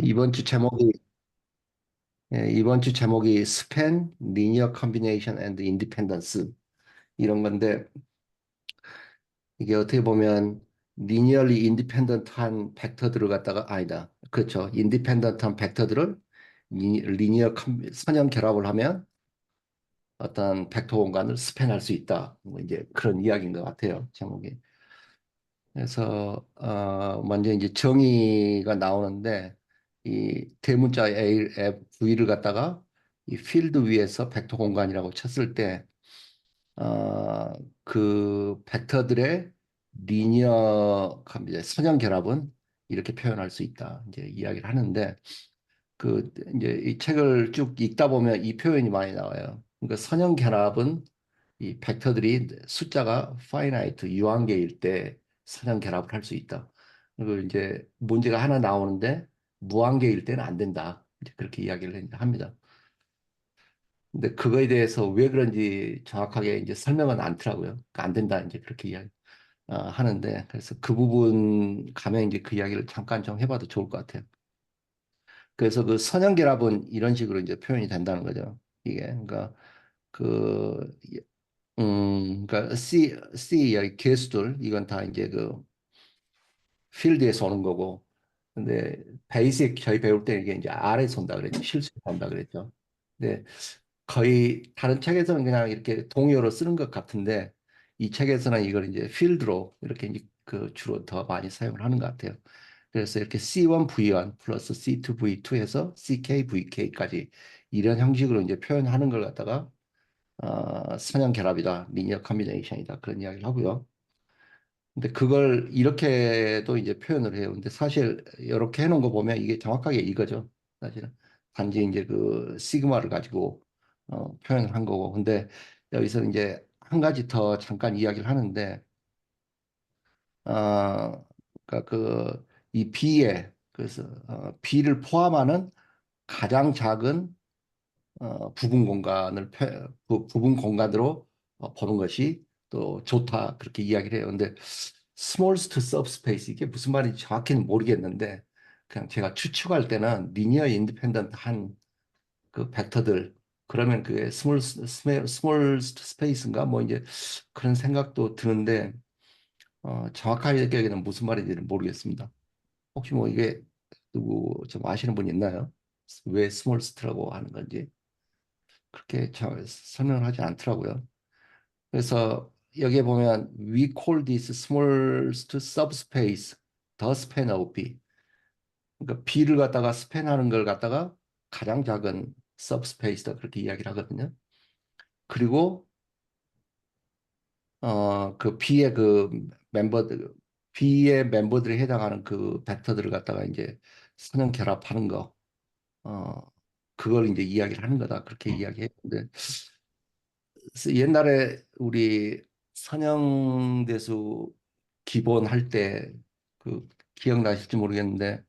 이번 주 제목이 이번 주 제목이 스팬, 리니어 컨비네이션 앤드 인디펜던스 이런 건데 이게 어떻게 보면 리니어리 인디펜던트한 벡터들을 갖다가 아니다. 그렇죠. 인디펜던트한 벡터들을 선형 결합을 하면 어떤 벡터 공간을 스팬할 수 있다. 뭐 이제 그런 이야기인 것 같아요. 제목이. 그래서 먼저 이제 정의가 나오는데 이 대문자 V를 갖다가 이 필드 위에서 벡터 공간이라고 쳤을 때 어, 그 벡터들의 리니어 이제 선형 결합은 이렇게 표현할 수 있다. 이제 이야기를 하는데 그 이제 이 책을 쭉 읽다 보면 이 표현이 많이 나와요. 그러니까 선형 결합은 이 벡터들이 숫자가 파이나이트 유한계일 때 선형 결합을 할 수 있다. 그리고 이제 문제가 하나 나오는데 무한계일 때는 안 된다. 이제 그렇게 이야기를 합니다. 근데 그거에 대해서 왜 그런지 정확하게 이제 설명은 않더라고요. 그러니까 안 된다. 이제 그렇게 이야기 하는데 그래서 그 부분 가면 이제 그 이야기를 잠깐 좀 해봐도 좋을 것 같아요. 그래서 그 선형 결합은 이런 식으로 이제 표현이 된다는 거죠. 이게 그러니까 그 그러니까 C 개수들 이건 다 이제 그 필드에서 오는 거고, 근데 베이직 저희 배울 때 이게 이제 R에서 온다 그랬죠. 실수로 온다 그랬죠. 근데 거의 다른 책에서는 그냥 이렇게 동의어로 쓰는 것 같은데 이 책에서는 이걸 이제 필드로 이렇게 이제 그 주로 더 많이 사용을 하는 것 같아요. 그래서 이렇게 C1V1 플러스 C2V2 해서 CKVK까지 이런 형식으로 이제 표현하는 걸 갖다가 선형 결합이다, 리니어 컨비네이션이다 그런 이야기를 하고요. 근데 그걸 이렇게도 이제 표현을 해요. 근데 사실 이렇게 해놓은 거 보면 이게 정확하게 이거죠. 사실은 단지 이제 그 시그마를 가지고 표현을 한 거고. 근데 여기서 이제 한 가지 더 잠깐 이야기를 하는데 그러니까 이 B에 그래서 B를 포함하는 가장 작은 부분 공간을 부분 공간으로 보는 것이 또 좋다 그렇게 이야기를 해요. 근데 smallest subspace 이게 무슨 말인지 정확히는 모르겠는데 그냥 제가 추측할 때는 리니어 인디펜던트 한 그 벡터들 그러면 그게 smallest space인가 뭐 이제 그런 생각도 드는데 정확하게 얘기하기는 무슨 말인지는 모르겠습니다. 혹시 뭐 이게 누구 좀 아시는 분 있나요? 왜 smallest라고 하는 건지? 그렇게 설명을 하지 않더라고요. 그래서 여기에 보면 we call this smallest subspace the span of B. 그러니까 B를 갖다가 스팬하는 걸 갖다가 가장 작은 subspace다 그렇게 이야기를 하거든요. 그리고 그 B의 그 멤버들 B의 멤버들에 해당하는 그 벡터들을 갖다가 이제 선형 결합하는 거 그걸 이제 이야기를 하는 거다 그렇게 이야기했는데 그래서 옛날에 우리 선형대수 기본 할 때 그 기억나실지 모르겠는데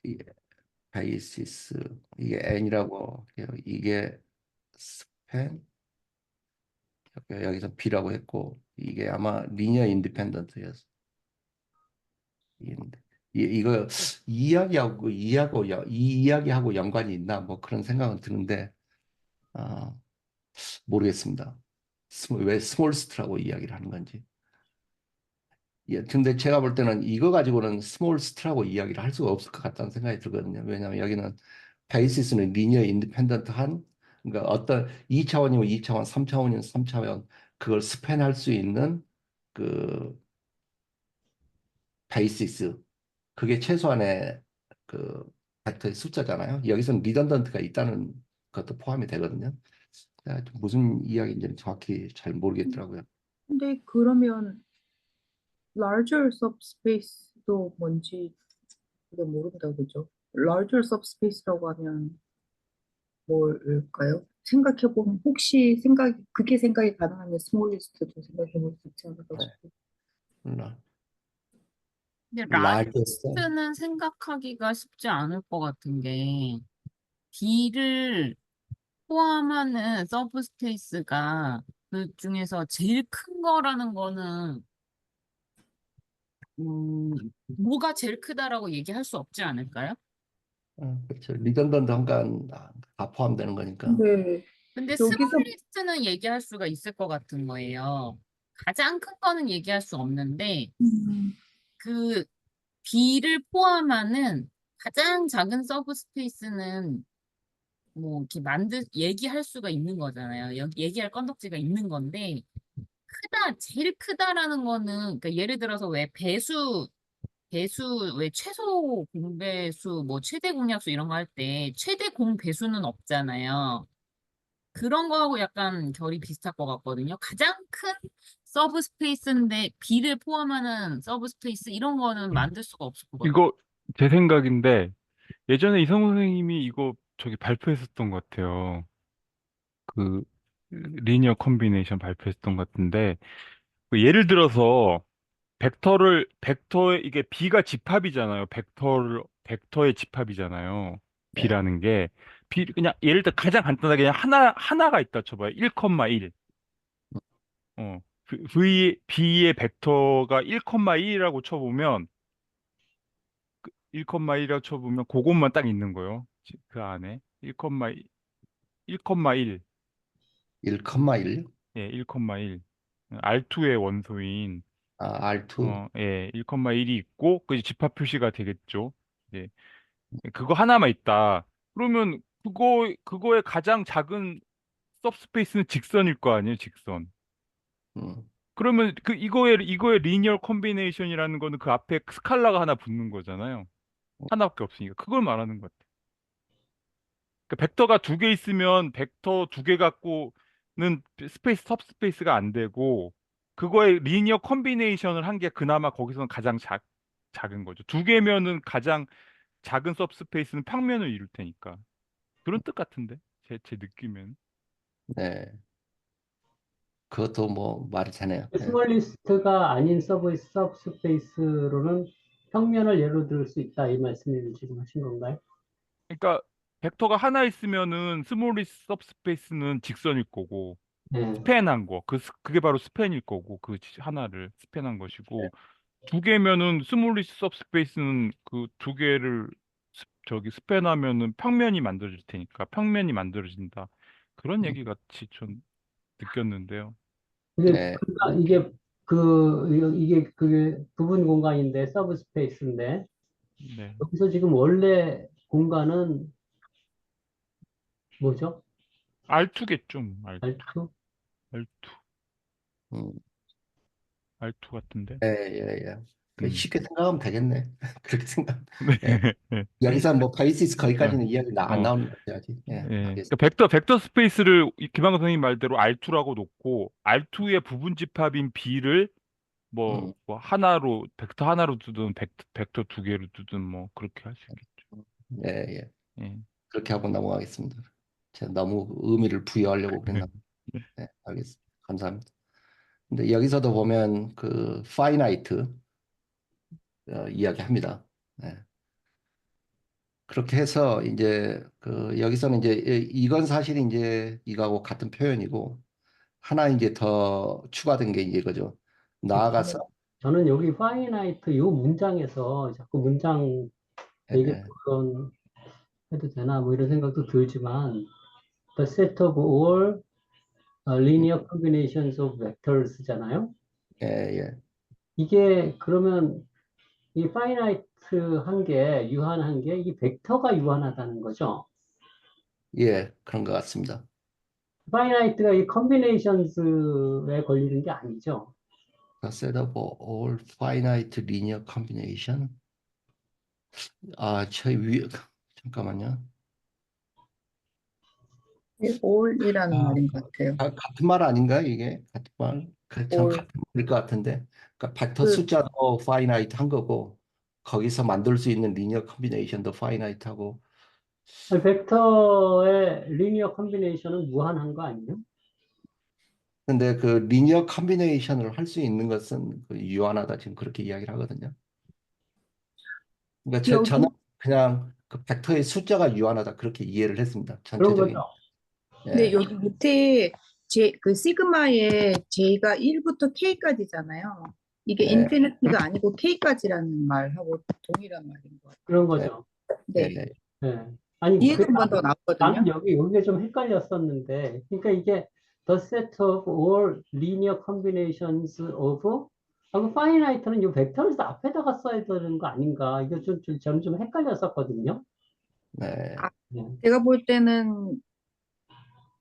이 베이시스 이게 N이라고 해요. 이게 스팬 여기서 B라고 했고 이게 아마 리니어 인디펜던트였어. 이거 이 이야기하고 연관이 있나 뭐 그런 생각은 드는데 아, 모르겠습니다. 왜 스몰스트라고 이야기를 하는 건지. 예, 근데 제가 볼 때는 이거 가지고는 스몰스트라고 이야기를 할 수가 없을 것 같다는 생각이 들거든요. 왜냐하면 여기는 베이시스는 리니어 인디펜던트한 그러니까 어떤 2차원이면 2차원, 3차원이면 3차원 그걸 스팬할 수 있는 그 베이시스 그게 최소한의 그 벡터의 숫자잖아요. 여기서는 리던던트가 있다는 것도 포함이 되거든요. 무슨 이야기인지는 정확히 잘 모르겠더라고요. 근데 그러면 larger subspace도 뭔지 그게 모른다 그죠? larger subspace라고 하면 뭘까요? 생각해보면 혹시 그게 생각이 가능하면 smallest도 생각해볼 수 있지 않을까 네. 싶어요. 근데 largest 라지스트는 생각하기가 쉽지 않을 것 같은 게 D를 포함하는 서브스페이스가 그 중에서 제일 큰 거라는 거는 음, 뭐가 제일 크다라고 얘기할 수 없지 않을까요? 그렇죠. 리던던트한 건다 포함되는 거니까. 근데 근데 여기서 스몰리스트는 얘기할 수가 있을 것 같은 거예요. 가장 큰 거는 얘기할 수 없는데 음, 그 B를 포함하는 가장 작은 서브 스페이스는 뭐 이렇게 얘기할 수가 있는 거잖아요. 얘기할 건덕지가 있는 건데 제일 크다라는 거는 그러니까 예를 들어서 왜 배수 왜 최소 공배수 뭐 최대 공약수 이런 거 할 때 최대 공배수는 없잖아요. 그런 거하고 약간 결이 비슷할 것 같거든요. 가장 큰 서브 스페이스인데 B를 포함하는 서브 스페이스 이런 거는 만들 수가 없을 것 같아요. 이거 제 생각인데 예전에 이성우 선생님이 이거 저기 발표했었던 것 같아요. 그 리니어 컨비네이션 발표했던 것 같은데 그 예를 들어서 벡터의 이게 B가 집합이잖아요. 벡터의 집합이잖아요. 네. B라는 게 그냥 예를 들어 가장 간단하게 그냥 하나가 있다 쳐봐요. 1,1. B의 벡터가 1,1이라고 쳐보면 1,1이라고 쳐보면 그것만 딱 있는 거예요. 그 안에 1,1, 1,1. 1,1. 예, 1,1. R2의 원소인 R2. 예, 1,1이 있고 그 집합 표시가 되겠죠. 예. 그거 하나만 있다. 그러면 그거의 가장 작은 서브스페이스는 직선일 거 아니에요, 직선. 음, 그러면 이거의 리니어 콤비네이션이라는 거는 그 앞에 스칼라가 하나 붙는 거잖아요. 하나밖에 없으니까. 그걸 말하는 것 같아요. 그러니까 벡터가 두 개 있으면 벡터 두 개 갖고는 सब스페이스가 안 되고 그거의 리니어 콤비네이션을 한 게 그나마 거기서는 가장 작은 거죠. 두 개면은 가장 작은 सब스페이스는 평면을 이룰 테니까. 그런 뜻 같은데. 제 느낌엔. 네. 그것도 뭐 말이 되네요. 네. 스몰리스트가 아닌 서브스페이스로는 평면을 예로 들 수 있다 이 말씀을 지금 하신 건가요? 그러니까 벡터가 하나 있으면은 스몰리스 सब스페이스는 직선일 거고 네. 스팬한 거. 그게 바로 스팬일 거고 그 하나를 스팬한 것이고 두 개면은 스몰리스 सब스페이스는 그 두 개를 저기 스팬하면은 평면이 만들어질 테니까 평면이 만들어진다. 그런 얘기 같이 좀 느꼈는데요. 네. 이게 그게 부분 공간인데 서브스페이스인데 네. 여기서 지금 원래 공간은 뭐죠? R2겠죠. R2? R2, 음, R2 같은데. 예, 예, 예. 그 음. 쉽게 생각하면 되겠네. 그렇게 생각. 네. 예. 네. 여기서 뭐 베이시스 어, 거기까지는 이야기 안 어, 나오는 것 같아요, 아직. 예, 예. 그러니까 알겠습니다. 벡터 스페이스를 김한근 선생님 말대로 R2라고 놓고 R2의 부분 집합인 B를 음, 뭐 하나로 벡터 하나로 두든 벡터 두 개로 두든 뭐 그렇게 할 수 있겠죠. 예, 예. 예. 그렇게 하고 넘어가겠습니다. 제가 너무 의미를 부여하려고 그랬나. 네. 네, 알겠습니다. 감사합니다. 근데 여기서도 보면 그 파이나이트 이야기합니다. 네. 그렇게 해서 이제 그 여기서는 이제 이건 사실 이제 이거하고 같은 표현이고 하나 이제 더 추가된 게 이제 이거죠. 나아가서 저는 여기 파이나이트 요 문장에서 자꾸 문장 예, 얘기 예, 그런 해도 되나 뭐 이런 생각도 들지만 the set of all linear combinations of vectors잖아요. 예, 예, 이게 그러면 이 파이나이트 한 게, 유한한 게, 이 벡터가 유한하다는 거죠. 예, 그런 것 같습니다. 파이나이트가 이 컨비네이션스에 걸리는 게 아니죠. The set of all finite linear combination. 저 위에 잠깐만요. all이라는 아, 말인 것 같아요. 같은 말 아닌가요, 이게? 같은 말? 전 all. 같은 말일 것 같은데. 그러니까 벡터 그, 숫자도 finite 한 거고, 거기서 만들 수 있는 리니어 컨비네이션도 finite 하고, 벡터의 리니어 컨비네이션은 무한한 거 아니에요? 근데 그 리니어 컨비네이션을 할 수 있는 것은 그 유한하다 지금 그렇게 이야기를 하거든요. 그러니까 저는 여기, 그냥 그 벡터의 숫자가 유한하다 그렇게 이해를 했습니다. 그런 거죠. 전체적인. 근데 예, 여기 밑에 그 시그마의 J가 1부터 K까지잖아요. 이게 네, 인피니티가 아니고 K까지라는 말하고 동일한 말인 것 같아요. 그런 네, 거죠. 네, 네. 네. 예. 아니, 뒤에도 한 번 더 나는 나왔거든요. 여기에 좀 헷갈렸었는데, 그러니까 이게 the set of all linear combinations of 하고 finite는 이 벡터에서 앞에다가 써야 되는 거 아닌가? 이거 저는 좀 헷갈렸었거든요. 네. 아, 네. 제가 볼 때는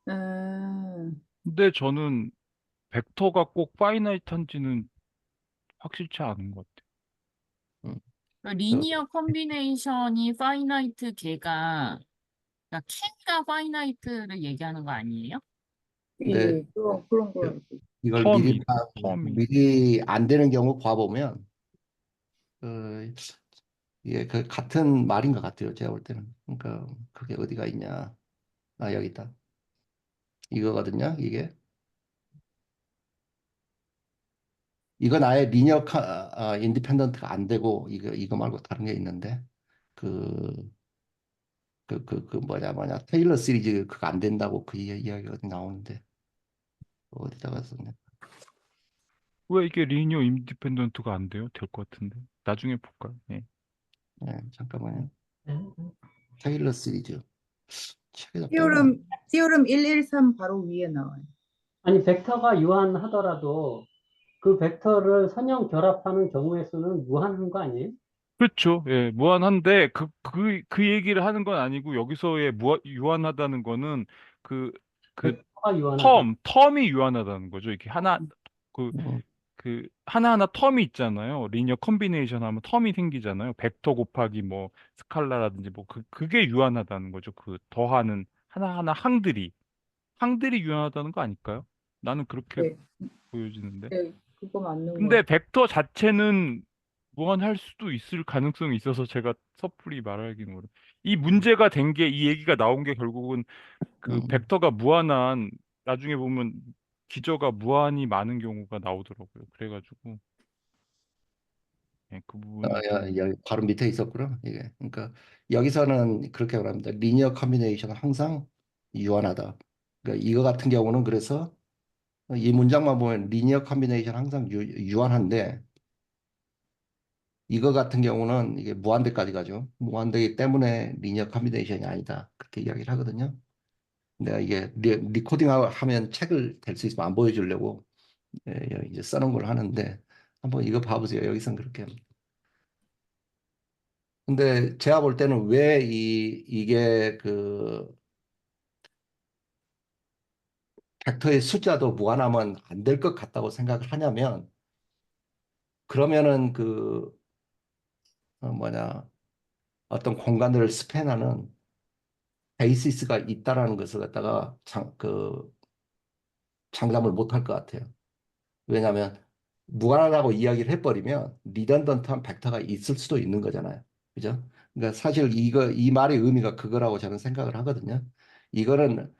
음, 근데 저는 벡터가 꼭 파이나이트한지는 확실치 않은 것 같아요. 음, 그, 리니어 콤비네이션이 파이나이트 개가 그러니까 K가 파이나이트를 얘기하는 거 아니에요? 근데 예, 그런 거 그- 알고 있어요. 이걸 텀이, 텀이. 미리 안 되는 경우 봐보면, 그, 이게 그 같은 말인 것 같아요. 제가 볼 때는. 그러니까 그게 어디가 있냐. 아, 여기 있다. 이거거든요. 이게. 이건 아예 리니어 인디펜던트가 안 되고, 이거 말고 다른 게 있는데, 그, 뭐냐, 테일러 시리즈 그거 안 된다고 그 이야기가 나오는데, 어디다가 썼냐. 왜 이게 리니어 인디펜던트가 안 돼요? 될 것 같은데. 나중에 볼까요? 예. 네, 잠깐만요. 네. 테일러 시리즈. 책에다 빼놔. 티오름 113 바로 위에 나와요. 아니, 벡터가 유한하더라도 그 벡터를 선형 결합하는 경우의 수는 무한한 거 아니에요? 그렇죠. 예, 무한한데 그 얘기를 하는 건 아니고 여기서의 유한하다는 거는 그, 그 벡터가 유한하다. 텀이 유한하다는 거죠. 이렇게 그, 음, 하나하나 텀이 있잖아요. 리니어 컨비네이션 하면 텀이 생기잖아요. 벡터 곱하기 뭐 스칼라라든지 뭐 그게 유한하다는 거죠. 그 더하는 하나하나 항들이 유한하다는 거 아닐까요? 나는 그렇게 네, 보여지는데. 네, 그거 맞는 것 근데 같아요. 벡터 자체는 무한할 수도 있을 가능성이 있어서 제가 섣불리 말하기는 어려워요. 이 문제가 된 게, 이 얘기가 나온 게 결국은 그 음. 벡터가 무한한, 나중에 보면 기저가 무한히 많은 경우가 나오더라고요. 그래가지고, 예, 그 부분이 좀, 여기 바로 밑에 있었구나. 이게. 그러니까 여기서는 그렇게 말합니다. 리니어 컨비네이션은 항상 유한하다. 그러니까 이거 같은 경우는 그래서 이 문장만 보면 리니어 컨비네이션 항상 유한한데 이거 같은 경우는 이게 무한대까지 가죠. 무한대이기 때문에 리니어 컨비네이션이 아니다. 그렇게 이야기를 하거든요. 내가 이게 리코딩 하면 책을 될 수 있으면 안 보여주려고 여기 이제 써놓은 걸 하는데 한번 이거 봐보세요. 여기선 그렇게 합니다. 근데 제가 볼 때는 왜 이게 그 벡터의 숫자도 무한하면 안 될 것 같다고 생각을 하냐면 그러면은 그 뭐냐 어떤 공간들을 스팬하는 베이시스가 있다라는 것을 갖다가 장담을 못 할 것 같아요. 왜냐하면 무한하다고 이야기를 해버리면 리던던트한 벡터가 있을 수도 있는 거잖아요. 그죠? 그러니까 사실 이 말의 의미가 그거라고 저는 생각을 하거든요. 이거는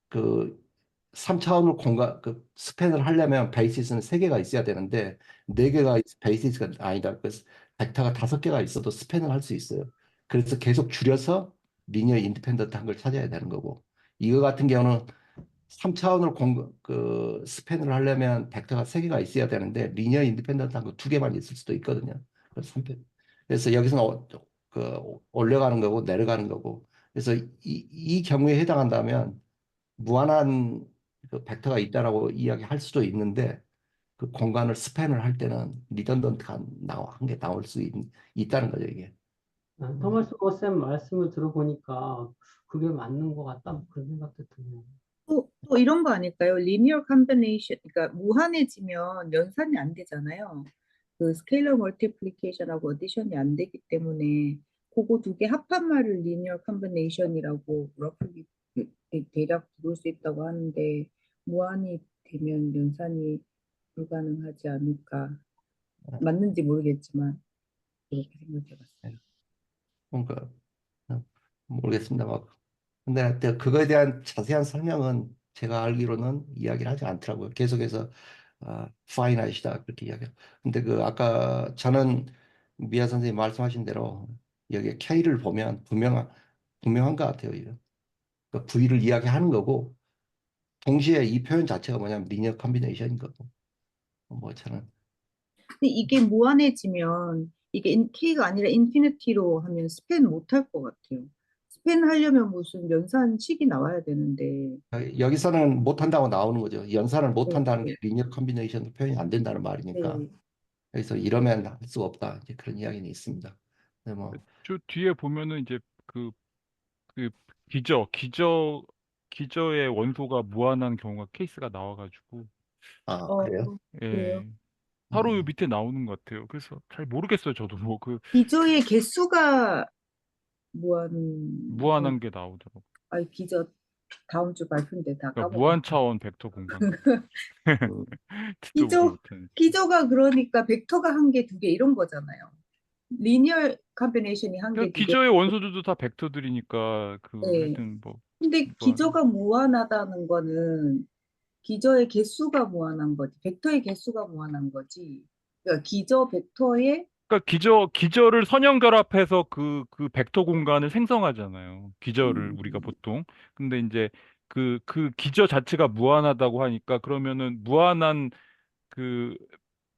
그 3차원으로 그 스팬을 하려면 베이시스는 3개가 있어야 되는데 4개가 베이시스가 아니다. 그 벡터가 5개가 있어도 스팬을 할 수 있어요. 그래서 계속 줄여서 리니어 인디펜던트한 걸 찾아야 되는 거고 이거 같은 경우는 3차원으로 그 스팬을 하려면 벡터가 3개가 있어야 되는데 리니어 인디펜던트한 거 2개만 있을 수도 있거든요. 그래서 그래서 여기서는 그 올라가는 거고 내려가는 거고 그래서 이 경우에 해당한다면 무한한 그 벡터가 있다라고 이야기할 수도 있는데 그 공간을 스팬을 할 때는 리던던트가 한 게 나올 수 있다는 거죠, 이게. 토마스 고쌤 말씀을 들어보니까 그게 맞는 것 같다. 뭐 그런 생각도 드네요. 또 이런 거 아닐까요? 리니어 컴비네이션, 그러니까 무한해지면 연산이 안 되잖아요. 그 스케일러 멀티플리케이션하고 어디션이 안 되기 때문에 그거 두 개 합한 말을 리니어 컴비네이션이라고 러프리 대략 부를 수 있다고 하는데 무한이 되면 연산이 불가능하지 않을까. 맞는지 모르겠지만 그렇게 생각해봤어요. 그러니까 모르겠습니다. 막. 근데 하여튼 그거에 대한 자세한 설명은 제가 알기로는 이야기를 하지 않더라고요. 계속해서 파이나이트다 그렇게 이야기해요. 근데 그 아까 저는 미아 선생님 말씀하신 대로 여기 K를 보면 분명한 것 같아요. 이거. 그 V를 이야기하는 거고 동시에 이 표현 자체가 뭐냐면 리니어 컨비네이션인 거고 뭐 저는 근데 이게 무한해지면 이게 K가 아니라 인피니티로 하면 스팬 못할 것 같아요. 스팬 하려면 무슨 연산식이 나와야 되는데. 여기서는 못한다고 나오는 거죠. 연산을 네, 못한다는 게 네, 리니어 컨비네이션 표현이 안 된다는 말이니까. 네. 그래서 이러면 할 수 없다. 이제 그런 이야기는 있습니다. 근데 뭐, 저 뒤에 보면은 이제 그 기저의 원소가 무한한 경우가 케이스가 나와가지고 그래요? 그래요. 예. 바로 요 음, 밑에 나오는 것 같아요. 그래서 잘 모르겠어요. 저도 뭐 그 기저의 개수가 무한, 무한, 무한한 게 나오더라고. 아니, 기저 다음 주 발표인데 다 그러니까 까먹었네. 무한 차원 벡터 공간. 그, 듣도 보도 기저, 못했네. 기저가 그러니까 벡터가 한 개, 두 개 이런 거잖아요. 리니어 컨비네이션이 한 그냥 개, 두 개. 기저의 원소들도 다 벡터들이니까 그 네. 하여튼 뭐 근데 무한. 기저가 무한하다는 거는 기저의 개수가 무한한 거지. 벡터의 개수가 무한한 거지. 그러니까 기저 벡터의 그러니까 기저를 선형 결합해서 그 벡터 공간을 생성하잖아요. 기저를 우리가 음, 보통. 근데 이제 그 기저 자체가 무한하다고 하니까 그러면은 그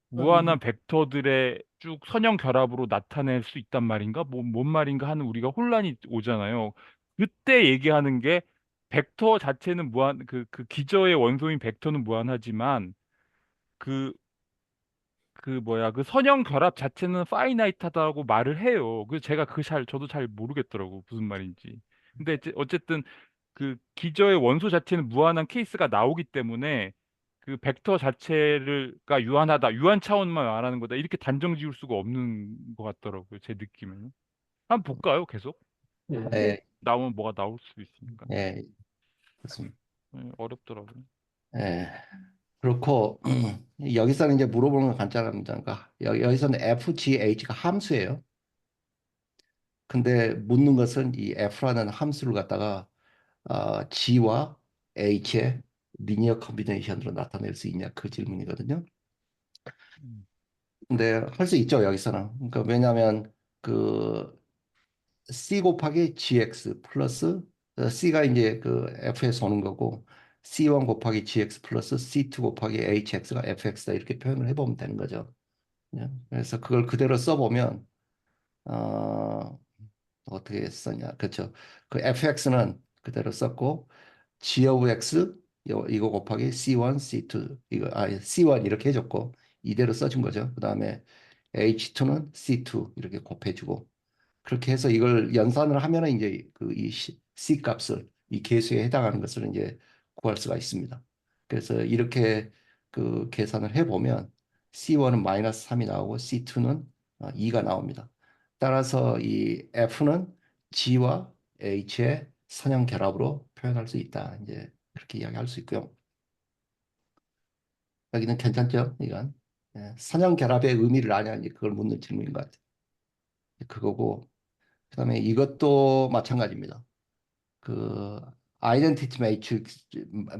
무한한 음, 벡터들의 쭉 선형 결합으로 나타낼 수 있단 말인가? 뭔 말인가 하는 우리가 혼란이 오잖아요. 그때 얘기하는 게 벡터 자체는 그 기저의 원소인 벡터는 무한하지만 그 그 선형 결합 자체는 파이나이트하다고 말을 해요. 그래서 제가 저도 잘 모르겠더라고. 무슨 말인지. 근데 어쨌든 그 기저의 원소 자체는 무한한 케이스가 나오기 때문에 그 벡터 자체가 유한하다, 유한 차원만 말하는 거다. 이렇게 단정 지을 수가 없는 것 같더라고요. 제 느낌에는. 한번 볼까요? 계속. 예. 네. 예, 나오면 뭐가 나올 수도 있으니까. 예, 그렇습니다. 어렵더라고요. 예, 그렇고, 여기서는 이제 물어보는 건 간단합니다. 그러니까 여기서는 FGH가 함수예요. 근데 묻는 것은 이 F라는 함수를 갖다가 G와 H의 리니어 컨비네이션으로 나타낼 수 있냐 그 질문이거든요. 음, 근데 할 수 있죠 여기서는. 그러니까 왜냐하면 그 C 곱하기 GX 플러스 C가 이제 그 F에서 오는 거고 C1 곱하기 GX 플러스 C2 곱하기 HX가 FX다 이렇게 표현을 해보면 되는 거죠. 그래서 그걸 그대로 써보면 어, 어떻게 썼냐. 그렇죠. 그 fx는 그대로 썼고 g of x 이거 곱하기 c1, c2 이거 c1 이렇게 해줬고 이대로 써준 거죠. 그다음에 h2는 c2 이렇게 곱해주고 그렇게 해서 이걸 연산을 하면은 이제 이 c 값을 이 계수에 해당하는 것을 이제 구할 수가 있습니다. 그래서 이렇게 그 계산을 해보면 C1은 마이너스 3이 나오고 C2는 2가 나옵니다. 따라서 이 F는 G와 H의 선형 결합으로 표현할 수 있다. 이제 그렇게 이야기할 수 있고요. 여기는 괜찮죠? 이건 선형 결합의 의미를 아냐 이제 그걸 묻는 질문인 것 같아요. 그거고 그다음에 이것도 마찬가지입니다. 그 아이덴티티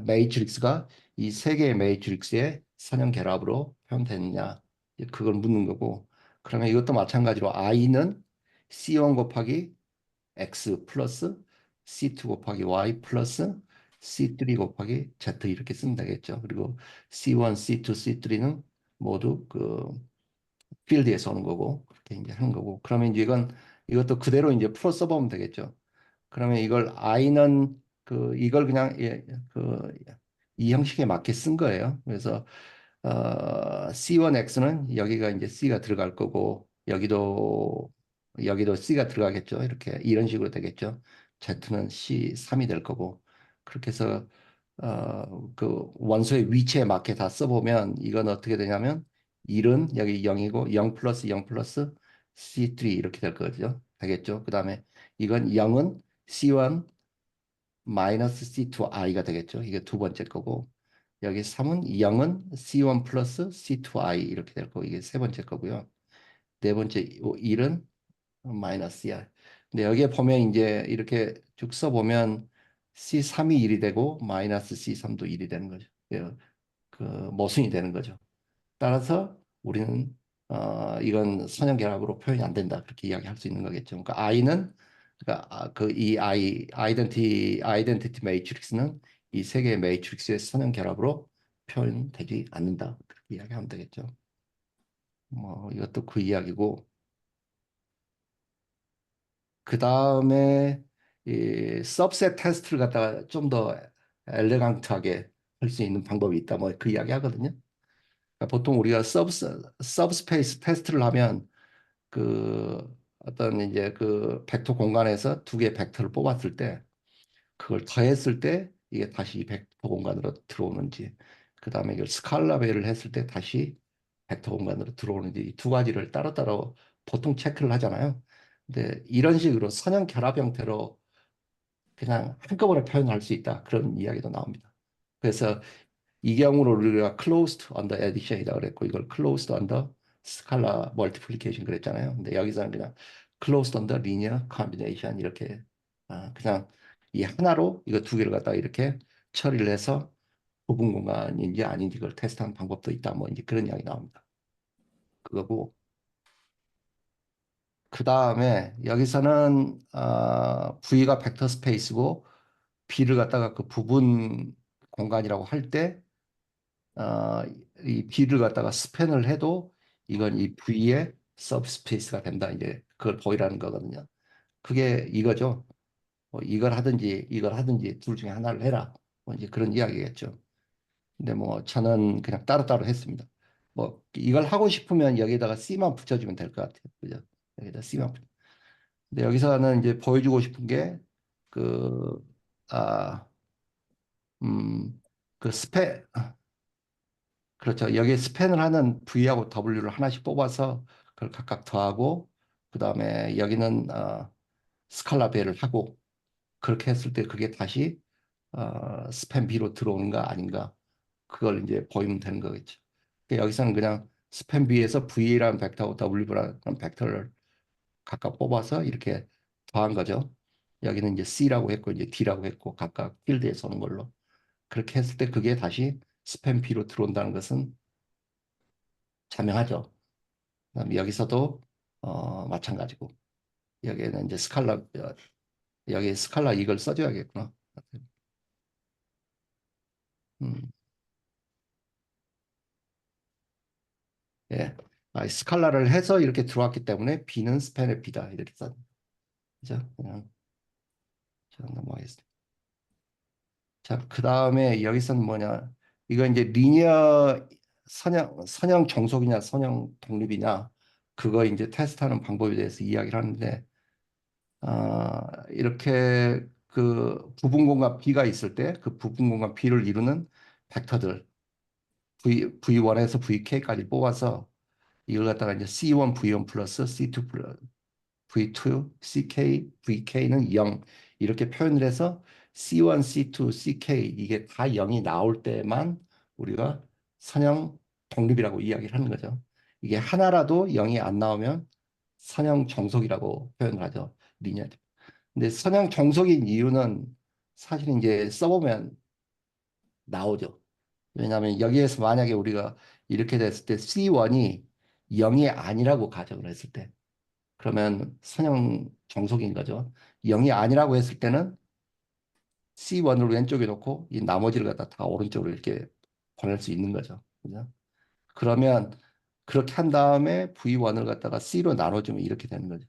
매트릭스가 이 세 개의 매트릭스의 선형 결합으로 표현됐느냐 이제 그걸 묻는 거고 그러면 이것도 마찬가지로 I는 C1 곱하기 X 플러스 C2 곱하기 Y 플러스 C3 곱하기 Z 이렇게 쓰면 되겠죠. 그리고 C1, C2, C3는 모두 그 필드에서 오는 거고 그렇게 이제 하는 거고 그러면 이제 이것도 그대로 이제 풀어 써보면 되겠죠. 그러면 이걸 I는 이걸 그냥 이 형식에 맞게 쓴 거예요. 그래서 C1X는 여기가 이제 C가 들어갈 거고 여기도 C가 들어가겠죠. 이렇게 이런 식으로 되겠죠. Z는 C3이 될 거고 그렇게 해서 그 원소의 위치에 맞게 다 써보면 이건 어떻게 되냐면 1은 여기 0이고 0 플러스 0 플러스 C3 이렇게 될 거죠. 되겠죠. 그 다음에 이건 0은 C1 마이너스 C2I가 되겠죠. 이게 두 번째 거고 여기 3은 0은 C1 플러스 C2I 이렇게 될 거고 이게 세 번째 거고요. 네 번째 1은 마이너스야. 근데 여기에 보면 이제 이렇게 쭉 써보면 C3이 1이 되고 마이너스 C3도 1이 되는 거죠. 그 모순이 되는 거죠. 따라서 우리는 이건 선형결합으로 표현이 안 된다. 그렇게 이야기할 수 있는 거겠죠. 그러니까 I는 그러니까 그이 아이덴티티 매트릭스는 이 세 개의 매트릭스의 선형결합으로 표현되지 않는다. 그렇게 이야기하면 되겠죠. 뭐 이것도 그 이야기고 그 다음에 이 सब셋 테스트를 갖다가 좀 더 엘레강트하게 할 수 있는 방법이 있다. 뭐 그 이야기 하거든요. 그러니까 보통 우리가 서브스페이스 테스트를 하면 그 어떤 이제 그 벡터 공간에서 두 개의 벡터를 뽑았을 때 그걸 더했을 때 이게 다시 벡터 공간으로 들어오는지 그 다음에 이걸 스칼라 배를 했을 때 다시 벡터 공간으로 들어오는지 이 두 가지를 따로따로 보통 체크를 하잖아요. 근데 이런 식으로 선형 결합 형태로 그냥 한꺼번에 표현할 수 있다. 그런 이야기도 나옵니다. 그래서 이 경우로 우리가 closed under addition이라고 그랬고 이걸 closed under scalar multiplication 그랬잖아요. 근데 여기서는 그냥 closed under linear combination 이렇게 그냥 이 하나로 이거 두 개를 갖다가 이렇게 처리를 해서 부분 공간인지 아닌지 그걸 테스트하는 방법도 있다. 뭐 이제 그런 이야기 나옵니다. 그거고 그 다음에 여기서는 V가 벡터 스페이스고 B를 갖다가 그 부분 공간이라고 할 때 이 B를 갖다가 스팬을 해도 이건 이 V의 서브스페이스가 된다. 이제 그걸 보이라는 거거든요. 그게 이거죠. 뭐 이걸 하든지 둘 중에 하나를 해라. 뭐 이제 그런 이야기겠죠. 근데 뭐 저는 그냥 따로따로 했습니다. 뭐 이걸 하고 싶으면 여기다가 C만 붙여주면 될 것 같아요. 그죠? 여기다 C만 붙여. 근데 여기서는 이제 보여주고 싶은 게 그, 아, 그 그렇죠. 여기에 스팬을 하는 V하고 W를 하나씩 뽑아서 그걸 각각 더하고 그 다음에 여기는 스칼라 배를 하고 그렇게 했을 때 그게 다시 스팬 B로 들어오는가 아닌가 그걸 이제 보이면 되는 거겠죠. 그러니까 여기서는 그냥 스팬 B에서 V라는 벡터하고 W라는 벡터를 각각 뽑아서 이렇게 더한 거죠. 여기는 이제 C라고 했고 이제 D라고 했고 각각 필드에서 오는 걸로 그렇게 했을 때 그게 다시 스팸 B로 들어온다는 것은 자명하죠. 그다음에 여기서도 마찬가지고 여기에는 이제 여기 스칼라 이걸 써줘야겠구나. 음, 예. 스칼라를 해서 이렇게 들어왔기 때문에 B는 스팬의 B다 이렇게 써. 그죠? 그냥 자, 넘어가겠습니다. 자, 그 다음에 여기서는 뭐냐? 이거 이제 리니어 선형 정속이냐 선형 독립이냐 그거 이제 테스트하는 방법에 대해서 이야기를 하는데 이렇게 그 부분 공간 B가 있을 때 그 부분 공간 B를 이루는 벡터들 V1에서 VK까지 뽑아서 이걸 갖다가 이제 C1 V1 플러스 C2 V2 CK VK는 0 이렇게 표현을 해서 C1 C2 CK 이게 다 0이 나올 때만 우리가 선형 독립이라고 이야기를 하는 거죠. 이게 하나라도 0이 안 나오면 선형 정속이라고 표현을 하죠. 리니어. 근데 선형 정속인 이유는 사실 이제 써보면 나오죠. 왜냐하면 여기에서 만약에 우리가 이렇게 됐을 때 C1이 0이 아니라고 가정을 했을 때 그러면 선형 정속인 거죠. 0이 아니라고 했을 때는 C1을 왼쪽에 놓고 이 나머지를 갖다 다 오른쪽으로 이렇게 보낼 수 있는 거죠. 그죠? 그러면 그렇게 한 다음에 V1을 갖다가 C로 나눠주면 이렇게 되는 거죠.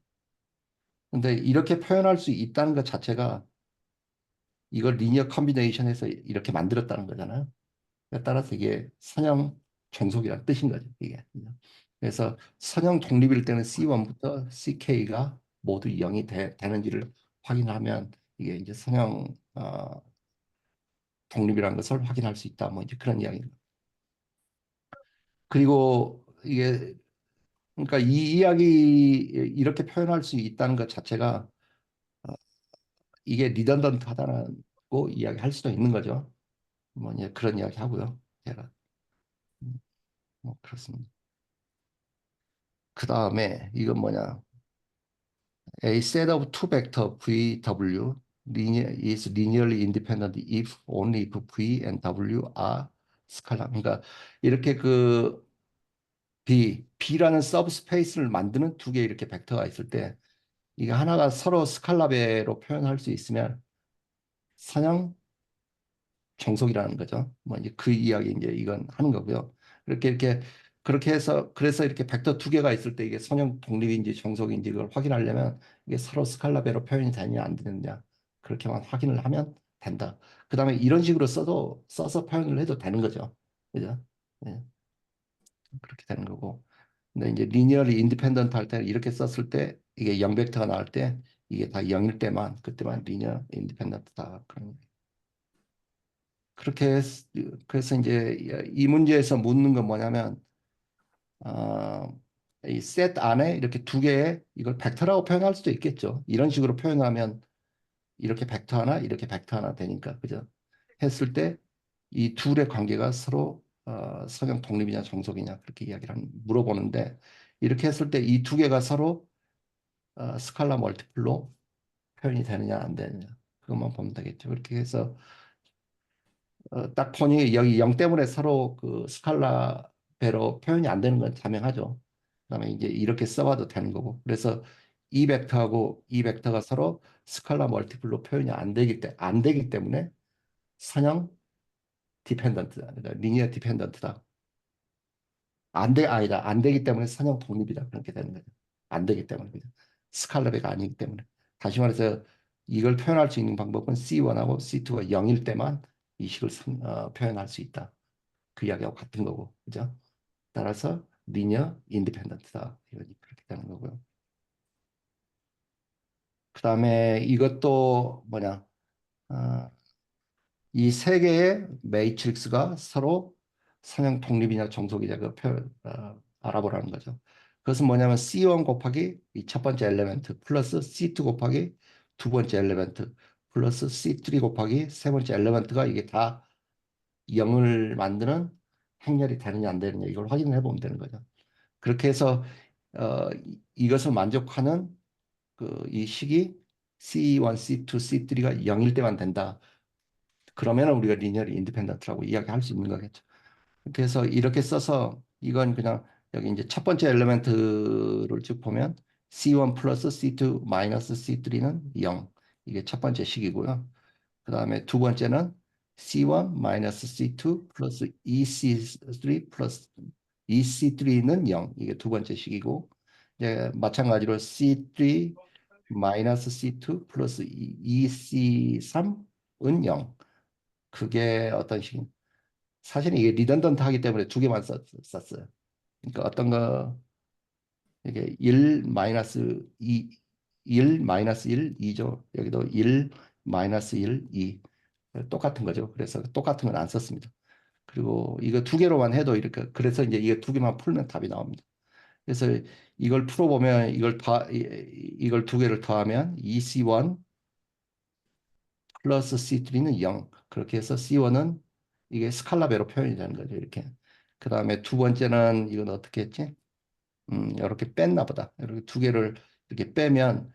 근데 이렇게 표현할 수 있다는 것 자체가 이걸 리니어 컨비네이션해서 이렇게 만들었다는 거잖아요. 따라서 이게 선형 종속이라는 뜻인 거죠. 이게. 그래서 선형 독립일 때는 C1부터 CK가 모두 0이 되는지를 확인하면 이게 이제 선형 독립이라는 것을 확인할 수 있다. 뭐 이제 그런 이야기입니다. 그리고 이게 그러니까 이 이야기 이렇게 표현할 수 있다는 것 자체가 이게 리던던트하다고 이야기할 수도 있는 거죠. 뭐 이제 그런 이야기 하고요. 제가 뭐 그렇습니다. 그 다음에 이건 뭐냐? A set of two vector VW is linearly independent if only if V and W are scalar. 그러니까 이렇게 그 B라는 서브스페이스를 만드는 두 개 이렇게 벡터가 있을 때 이게 하나가 서로 스칼라배로 표현할 수 있으면 선형 정속이라는 거죠. 뭐 이제 그 이야기 이제 이건 하는 거고요. 이렇게 그렇게 해서 그래서 이렇게 벡터 두 개가 있을 때 이게 선형 독립인지 정속인지 그걸 확인하려면 이게 서로 스칼라 배로 표현이 되느냐 안 되느냐 그렇게만 확인을 하면 된다. 그다음에 이런 식으로 써서 표현을 해도 되는 거죠. 그죠? 예, 그렇게 되는 거고. 근데 이제 리니어리 인디펜던트 할 때 이렇게 썼을 때 이게 0 벡터가 나올 때 이게 다 0일 때만 그때만 리니어 인디펜던트다 그런 거예요. 그래서 이제 이 문제에서 묻는 건 뭐냐면 어, 이 셋 안에 이렇게 두 개의 이걸 벡터라고 표현할 수도 있겠죠. 이런 식으로 표현하면 이렇게 벡터 하나, 이렇게 벡터 하나 되니까 그죠? 했을 때 이 둘의 관계가 서로 선형 독립이냐 정속이냐 그렇게 물어보는데 이렇게 했을 때 이 두 개가 서로 스칼라 멀티플로 표현이 되느냐 안 되느냐 그것만 보면 되겠죠. 그렇게 해서 딱 보니 여기 0 때문에 서로 그 스칼라 배로 표현이 안 되는 건 자명하죠. 그다음에 이제 이렇게 써봐도 되는 거고. 그래서 이 벡터하고 이 벡터가 서로 스칼라 멀티플로 표현이 안 되기 때문에 선형 디펜던트다. 그러니까 리니어 디펜던트다. 아니다. 안 되기 때문에 선형 독립이다. 그렇게 되는 거죠. 안 되기 때문에. 그죠? 스칼라 배가 아니기 때문에. 다시 말해서 이걸 표현할 수 있는 방법은 C1하고 C2가 0일 때만 이 식을 표현할 수 있다. 그 이야기하고 같은 거고, 그죠? 따라서 리니어 인디펜던트다. 이건 그렇게 되는 거고요. 그 다음에 이것도 뭐냐? 어, 이 세 개의 매트릭스가 서로 성형 독립이냐 정속이냐 그 알아보라는 거죠. 그것은 뭐냐면 C1 곱하기 이 첫 번째 엘리멘트 플러스 C2 곱하기 두 번째 엘리멘트 플러스 C3 곱하기 세 번째 엘리멘트가 이게 다 0을 만드는 행렬이 되느냐 안 되느냐 이걸 확인해 보면 되는 거죠. 그렇게 해서 이것을 만족하는 그 이 식이 C1, C2, C3가 0일 때만 된다. 그러면 우리가 리니어리 인디펜던트라고 이야기할 수 있는 거겠죠. 그래서 이렇게 써서 이건 그냥 여기 이제 첫 번째 엘리멘트를 쭉 보면 C1 플러스 C2 마이너스 C3는 0. 이게 첫 번째 식이고요. 그 다음에 두 번째는 C1 마이너스 C2 플러스 EC3 플러스 EC3는 0. 이게 두 번째 식이고 이제 마찬가지로 C3 마이너스 C2 플러스 EC3은 0. 그게 어떤 식? 사실은 이게 리던던트 하기 때문에 두 개만 썼어요. 그러니까 어떤 거 이게 1 마이너스 2, 1 마이너스 1, 2죠. 여기도 1 마이너스 1, 2. 똑같은 거죠. 그래서 똑같은 건 안 썼습니다. 그리고 이거 두 개로만 해도 이렇게 그래서 이제 이거 두 개만 풀면 답이 나옵니다. 그래서 이걸 풀어보면 이걸 두 개를 더하면 EC1 플러스 C3는 0. 그렇게 해서 C1은 이게 스칼라 배로 표현이 되는 거죠. 이렇게. 그 다음에 두 번째는 이건 어떻게 했지? 이렇게 뺐나 보다. 이렇게 두 개를 이렇게 빼면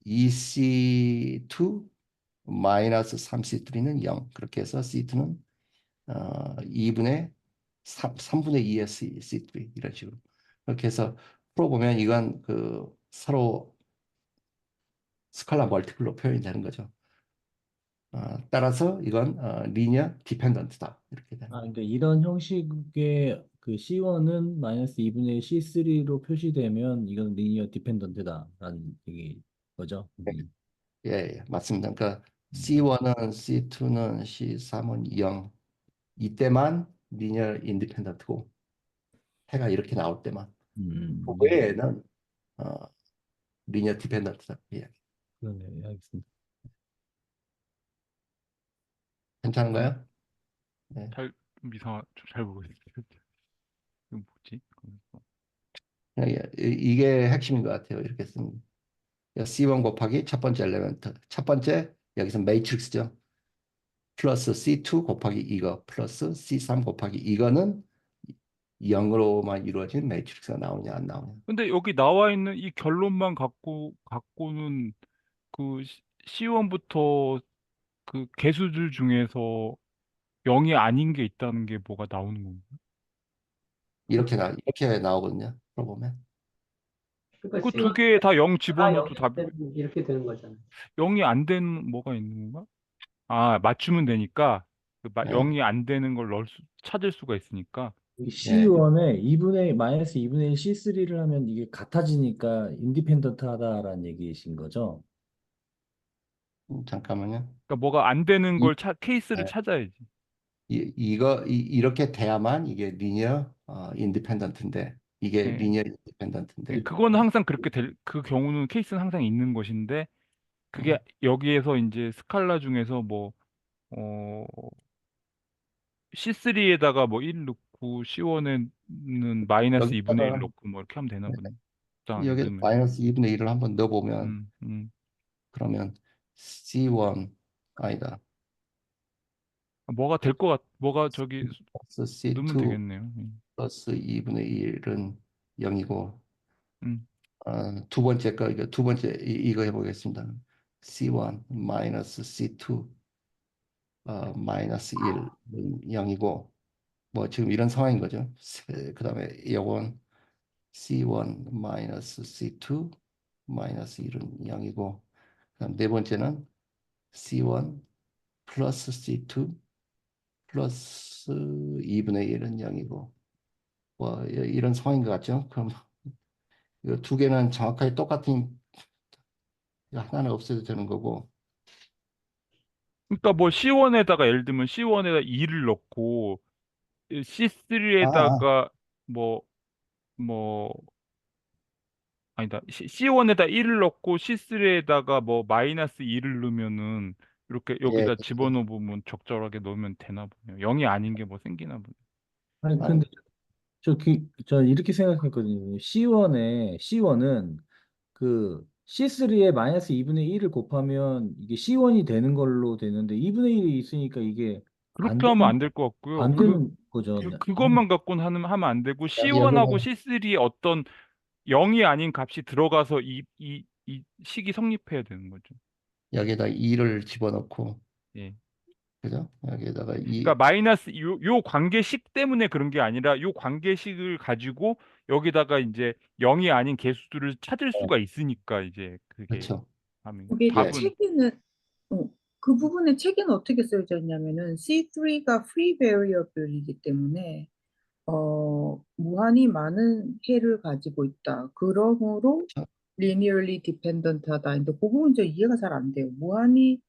EC2 마이너스 3C3는 0. 그렇게 해서 C2는 2분의 3분의 2의 C3 이런 식으로. 그렇게 해서 풀어보면 이건 그 서로 스칼라 멀티플로 표현이 되는 거죠. 따라서 이건 리니어 디펜던트다. 이렇게 되는 거예요. 그러니까 이런 형식의 그 C1은 마이너스 2분의 C3로 표시되면 이건 리니어 디펜던트다라는 얘기 거죠. 예, 예, 맞습니다. 그러니까 음, C1은 C2는 C3은 0. 이때만 리니어 인디펜던트고 해가 이렇게 나올 때만. 그 음, 외에는 어, 리니어 디펜던트다. 예. 그러네. 알겠습니다. 괜찮은가요? 네. 좀 잘 모르겠어요. 이거 뭐지? 이게 핵심인 것 같아요. 이렇게 쓰면 C1 곱하기 첫 번째 엘리멘트. 첫 번째 여기서 매트릭스죠. 플러스 C2 곱하기 이거 플러스 C3 곱하기 이거는 0으로만 이루어진 매트릭스가 나오냐 안 나오냐. 근데 여기 나와 있는 이 결론만 갖고는 그 C1부터 그 개수들 중에서 0이 아닌 게 있다는 게 뭐가 나오는 건가요? 이렇게 나오거든요. 물어보면. 그러니까 그 두 C1 개 다 0 다 집어넣어도 0일 답이 때는 이렇게 되는 거잖아요. 0이 안 되는 뭐가 있는 건가? 아, 맞추면 되니까 네. 0이 안 되는 걸 찾을 수가 있으니까. 예, C1에 2분의 마이너스 2분의 1 C3를 하면 이게 같아지니까 인디펜던트하다라는 얘기이신 거죠? 잠깐만요. 그러니까 뭐가 안 되는 이, 걸 케이스를 예, 찾아야지. 이렇게 돼야만 이게 리니어 인디펜던트인데 이게 예. 리니어 예, 인디펜던트인데 그거는 항상 그렇게 그 경우는 케이스는 항상 있는 것인데 그게 여기에서 이제 스칼라 중에서 뭐 어, C3에다가 뭐 1 넣고 C1에는 마이너스 2분의 1 여기다가 넣고 뭐 이렇게 하면 되나 보네. 적당하게 여기 넣으면. 마이너스 2분의 1을 한번 넣어보면 음, 음. 그러면 C1 아니다. 뭐가 될 것 뭐가 저기 플러스 넣으면 C2 되겠네요. 플러스 2분의 1은 0이고 음. 두 번째 거 이거 두 번째 이거 해보겠습니다. C1 마이너스 C2 마이너스 1은 0이고 뭐 지금 이런 상황인 거죠. 그다음에 요건 C1 마이너스 C2 마이너스 1은 0이고 그다음 네 번째는 C1 플러스 C2 플러스 2분의 1은 0이고 뭐 이런 상황인 것 같죠? 그럼 이거 두 개는 정확하게 똑같은 하나는 없애도 되는 거고 그러니까 뭐 C1에다가 예를 들면 C1에다 2를 넣고 아, 아, C3에다가 뭐 아니다. C1에다 1을 넣고 C3에다가 뭐 마이너스 2를 넣으면은 이렇게 예, 여기다 집어넣으면 적절하게 넣으면 되나 보네요. 0이 아닌 게 뭐 생기나 보네. 아니, 아니, 근데 저 이렇게 생각했거든요. C1은 그 C3에 마이너스 2분의 1을 곱하면 이게 C1이 되는 걸로 되는데 2분의 1이 있으니까 이게 안 그렇게 하면 안 될 것 같고요. 되는 거죠. 그것만 갖고는 하면 안 되고 C1하고 여기는 C3에 어떤 0이 아닌 값이 들어가서 이 식이 성립해야 되는 거죠. 여기에다 2를 집어넣고 예. 그죠? 여기에다가 그러니까 2 마이너스 요 관계식 때문에 그런 게 아니라 요 관계식을 가지고 여기다가 이제 0이 아닌 개수들을 찾을 수가 있으니까 이제 그게 그렇죠. 하면 그게 예, 답은 책에는 그 부분에 책에는 어떻게 쓰여져 있냐면은 C3가 free variable이기 때문에 무한히 많은 해를 가지고 있다. 그러므로 그렇죠. linearly dependent하다. 근데 그 부분 저 이해가 잘 안 돼요. 무한히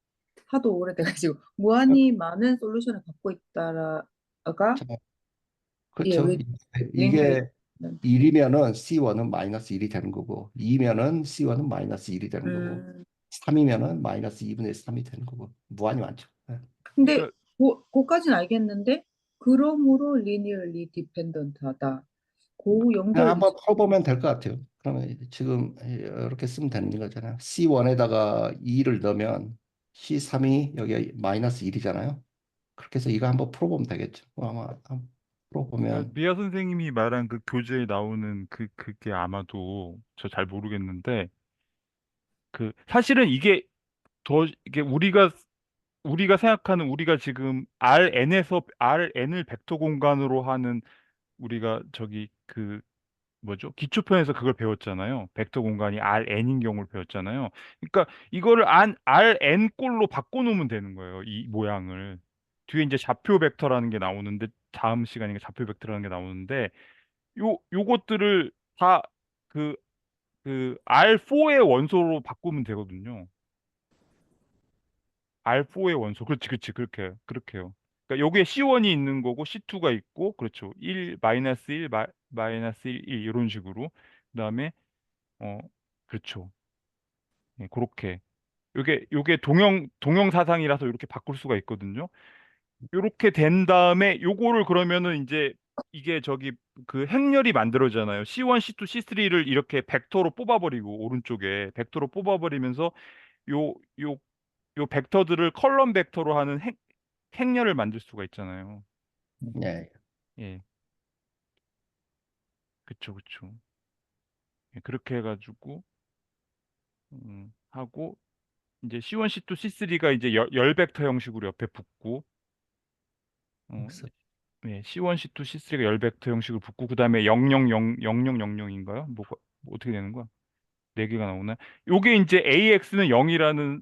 하도 오래돼가지고 무한히 많은 솔루션을 갖고 있다가 자, 예, 그렇죠. 왜 linearly 이게 dependent. 1이면은 C1은 마이너스 1이 되는 거고 2면은 C1은 마이너스 1이 되는 거고 음, 3이면은 마이너스 2분의 3이 되는 거고 무한히 많죠. 예. 근데 그러니까 그까지는 알겠는데 그러므로 linearly dependent하다. 그 그냥 연결이 한번 풀어보면 될 것 같아요. 그러면 지금 이렇게 쓰면 되는 거잖아요. C1에다가 2를 넣으면 C3이 여기 마이너스 1이잖아요. 그렇게 해서 이거 한번 풀어보면 되겠죠. 아마 한번 풀어보면 미아 선생님이 말한 그 교재에 나오는 그게 아마도 저 잘 모르겠는데 그 사실은 이게 더 이게 우리가 생각하는 우리가 지금 Rn에서 Rn을 벡터 공간으로 하는 우리가 저기 그 뭐죠? 기초편에서 그걸 배웠잖아요. 벡터 공간이 Rn인 경우를 배웠잖아요. 그러니까 이거를 Rn 꼴로 바꿔놓으면 되는 거예요. 이 모양을. 뒤에 이제 좌표 벡터라는 게 나오는데 다음 시간에 좌표 벡터라는 게 나오는데 요것들을 다 그 R4의 원소로 바꾸면 되거든요. R4의 원소. 그렇지, 그렇지. 그렇게요. 그러니까 여기에 C1이 있는 거고 C2가 있고 그렇죠. 1, 마이너스 1, 마이너스 1, 1 이런 식으로. 그다음에 어 그렇죠. 예, 그렇게. 요게 동형 사상이라서 이렇게 바꿀 수가 있거든요. 요렇게 된 다음에 요거를 그러면은 이제 이게 저기 그 행렬이 만들어지잖아요. C1, C2, C3를 이렇게 벡터로 뽑아버리고 오른쪽에 벡터로 뽑아버리면서 요 요 요 벡터들을 컬럼 벡터로 하는 행렬을 만들 수가 있잖아요. 예, 예, 그쵸. 예, 그렇게 해가지고 하고 이제 C1, C2, C3가 이제 열 벡터 형식으로 옆에 붙고 어, 그래서 네, C1, C2, C3가 열 벡터 형식으로 붙고 그다음에 0000인가요? 뭐 어떻게 되는 거야? 네 개가 나오나? 요게 이제 AX는 0이라는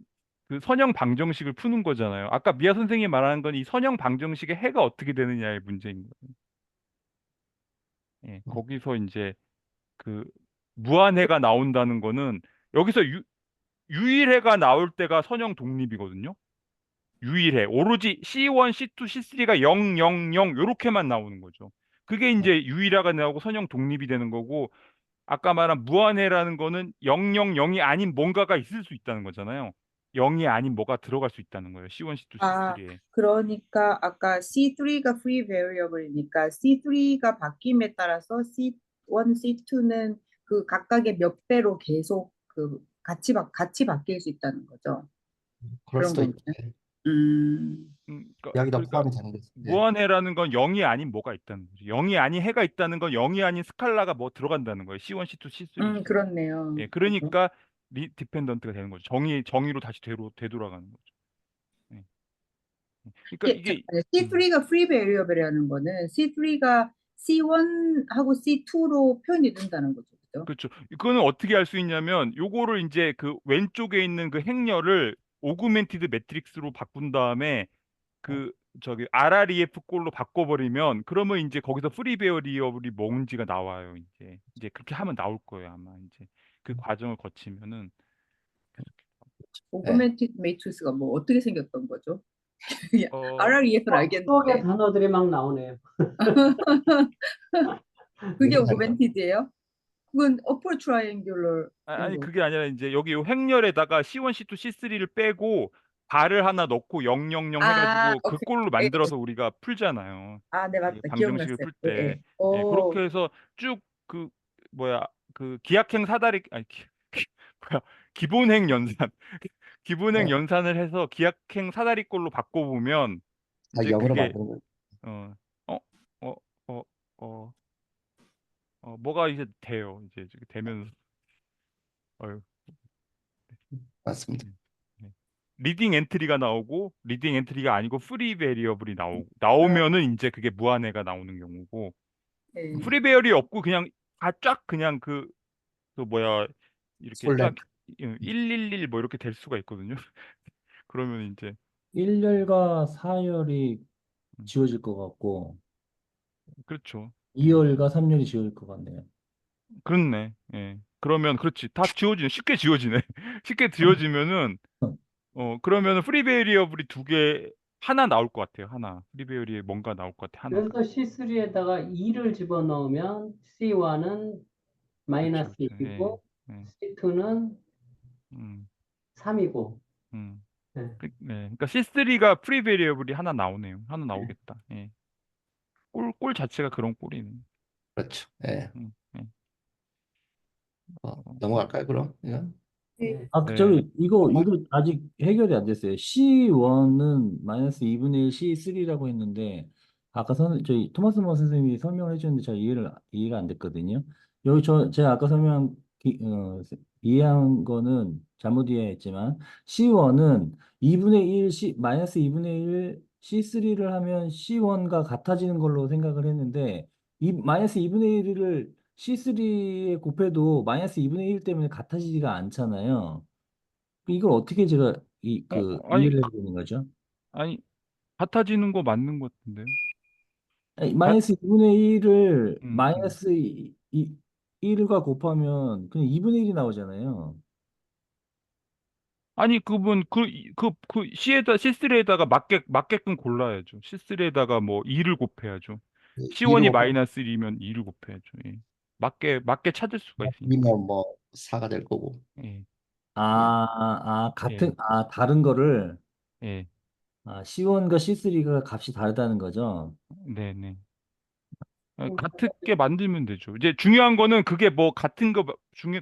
그 선형 방정식을 푸는 거잖아요. 아까 미아 선생님이 말하는 건 이 선형 방정식의 해가 어떻게 되느냐의 문제인 거예요. 예, 거기서 이제 그 무한해가 나온다는 거는 여기서 유일해가 나올 때가 선형 독립이거든요. 유일해. 오로지 C1, C2, C3가 0, 0, 0 요렇게만 나오는 거죠. 그게 이제 유일해가 나오고 선형 독립이 되는 거고 아까 말한 무한해라는 거는 0, 0, 0이 아닌 뭔가가 있을 수 있다는 거잖아요. 0이 아닌 뭐가 들어갈 수 있다는 거예요. C1, C2, 아, C3에. 그러니까 아까 C3가 free variable이니까 C3가 바뀜에 따라서 C1, C2는 그 각각의 몇 배로 계속 그 같이 바뀔 수 있다는 거죠. 그럴 그런 수도 건가요? 있죠. 예. 음, 이야기도 그러니까 포함이 되는 거죠. 예. 무한해라는 건 0이 아닌 뭐가 있다는 거죠. 0이 아닌 해가 있다는 건 0이 아닌 스칼라가 뭐 들어간다는 거예요. C1, C2, C3. 그렇네요. 예, 그죠? 그러니까 디펜던트가 되는 거죠. 정의로 다시 되돌아가는 거죠. 예. 그러니까 이게 잠깐만요. C3가 free variable이라는 거는 C3가 C1하고 C2로 표현이 된다는 거죠. 그죠? 그렇죠. 이거는 어떻게 할 수 있냐면 요거를 이제 그 왼쪽에 있는 그 행렬을 오그멘티드 매트릭스로 바꾼 다음에 그 저기 RREF 꼴로 바꿔버리면 그러면 이제 거기서 프리 베어리어블이 뭔지가 나와요. 이제 그렇게 하면 나올 거예요. 아마 이제 그 과정을 거치면은 예. 오그멘티드 매트리스가 뭐 어떻게 생겼던 거죠? 어 RREF는 수학의 알겠는데 단어들이 막 나오네요. 그게 이해가 잘 가. 오그멘티드예요? 그건 어퍼 트라이앵귤러 아니 정도. 그게 아니라 이제 여기 요 행렬에다가 C1, C2, C3를 빼고 발을 하나 넣고 000 아, 해가지고 그 오케이. 꼴로 예, 예. 만들어서 우리가 풀잖아요. 아, 네, 이 맞다. 방정식을 기억났어요. 풀 예, 때. 예. 예, 그렇게 오, 해서 쭉 그 뭐야 그 기하행 사다리 아니 뭐야 기본행 연산 기본행 예. 연산을 해서 기하행 사다리 꼴로 바꿔보면 다 이제 영어로 그게 만드는 거예요. 어 어 어 어 어 뭐가 이제 돼요. 이제 되면서 어휴. 맞습니다. 네. 리딩 엔트리가 나오고 리딩 엔트리가 아니고 프리 베리어블이 아, 나오면은 이제 그게 무한해가 나오는 경우고 예. 프리 베리어블이 없고 그냥 쫙 그냥 그 뭐야 이렇게 쫙 솔랭. 111 뭐 이렇게 될 수가 있거든요. 그러면 이제 1열과 4열이 음, 지워질 것 같고 그렇죠. 예. 2열과 3열이 지워질 것 같네요. 그렇네. 예. 그러면 그렇지. 다 지워지네. 쉽게 지워지네. 쉽게 지워지면은 그러면은 프리 베리어블이 두 개 하나 나올 것 같아요. 하나. 프리 베리에 뭔가 나올 것 같아. 하나가. 그래서 C3에다가 2를 집어넣으면 C1은 그렇죠. 마이너스 그렇죠. 예. 1이고 예. C2는 음. 3이고. 음. 네. 네. 그러니까 C3가 프리 베리어블이 하나 나오네요. 하나 네. 나오겠다. 예. 꼴 자체가 그런 꼴이네. 그렇죠. 예. 예. 넘어갈까요, 그럼? 예. 네. 네. 저기, 이거 아직 해결이 안 됐어요. C1은 마이너스 2분의 1 C3라고 했는데, 아까 저희 토마스 머 선생님이 설명을 해주는데 제가 이해가 안 됐거든요. 여기 제가 아까 이해한 거는 잘못 이해했지만, C1은 2분의 1, 마이너스 2분의 1 C3를 하면 C1과 같아지는 걸로 생각을 했는데, 마이너스 2분의 1을 C3에 곱해도 마이너스 2분의 1 때문에 같아지지가 않잖아요. 이걸 어떻게 제가 아니, 이해를 해야 되는 거죠? 아니, 같아지는 거 맞는 것 같은데요? 아니, 가, 마이너스 2분의 1을 음, 음. 마이너스 1과 곱하면 그냥 2분의 1이 나오잖아요. 아니, C3에다가 맞게끔 골라야죠. C3에다가 뭐 2를 곱해야죠. C1이 2로 마이너스 1이면 2를 곱해야죠. 예. 맞게 찾을 수가 있으니까. 이면 뭐 4가 될 거고. 예, 예, 다른 거를, 예, C1과 C3가 값이 다르다는 거죠. 네, 네. 같게 만들면 되죠. 이제 중요한 거는 그게 뭐 같은 거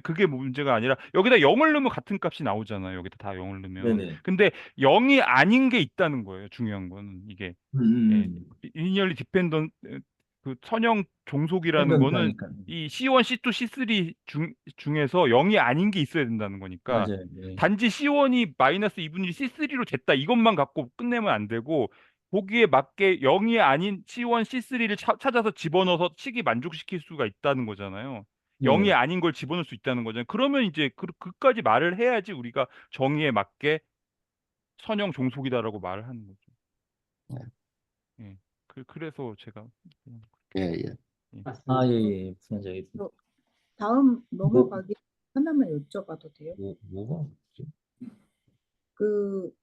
그게 문제가 아니라 여기다 0을 넣으면 같은 값이 나오잖아요. 여기다 다 0을 넣으면. 네네. 근데 0이 아닌 게 있다는 거예요. 중요한 거는 이게 예, 리니얼리 디펜던 그 선형 종속이라는 거는 펜던트하니까. 이 C1, C2, C3 중에서 0이 아닌 게 있어야 된다는 거니까 맞아요. 네. 단지 C1이 마이너스 2분의 1 C3로 됐다 이것만 갖고 끝내면 안 되고 거기에 맞게 0이 아닌 C1, C3를 찾아서 집어넣어서 식이 만족시킬 수가 있다는 거잖아요. 0이 네. 아닌 걸 집어넣을 수 있다는 거잖아요. 그러면 이제 그까지 말을 해야지 우리가 정의에 맞게 선형 종속이다라고 말을 하는 거죠. 네. 예. 그래서 제가 예, 예. 예. 아, 예, 맞습니다. 예. 무슨 말인지 알겠습니다. 다음 뭐, 넘어가기 하나만 여쭤봐도 돼요? 뭐가 없지? 그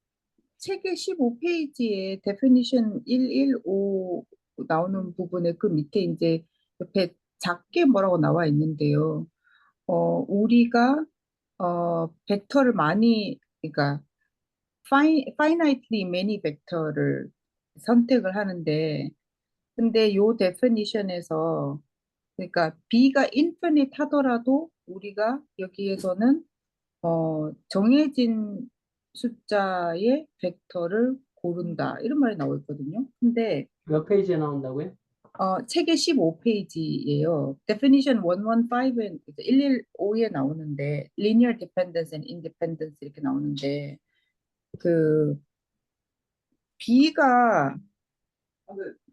책의 15페이지에 definition 115 나오는 부분에 그 밑에 이제 옆에 작게 뭐라고 나와 있는데요. 우리가 벡터를 많이 그러니까 finitely many 벡터를 선택을 하는데 근데 요 definition에서 그러니까 b가 infinite 하더라도 우리가 여기에서는 정해진 숫자의 벡터를 고른다 이런 말이 나와 있거든요. 근데 몇 페이지에 나온다고요? 책의 15페이지예요. definition 115에 115에 나오는데 linear dependence and independence 이렇게 나오는데 그 b가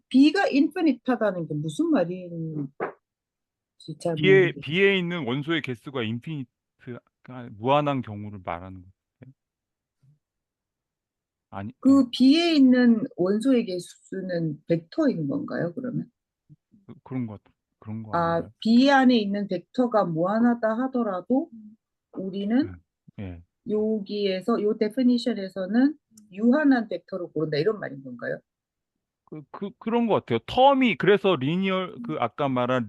b가 infinite하다는 게 무슨 말인지 잘 모르겠어요. B에 있는 원소의 개수가 인피니트, 무한한 경우를 말하는 거 같아요. 아니, 그 b에 있는 원소의 개수는 벡터인 건가요, 그러면? 그런 거, 그런 거 아, 아닌가요? b 안에 있는 벡터가 무한하다 하더라도 우리는 예. 여기에서 요 데피니션에서는 유한한 벡터를 고른다 이런 말인 건가요? 그런 것 같아요. 텀이, 그래서 아까 말한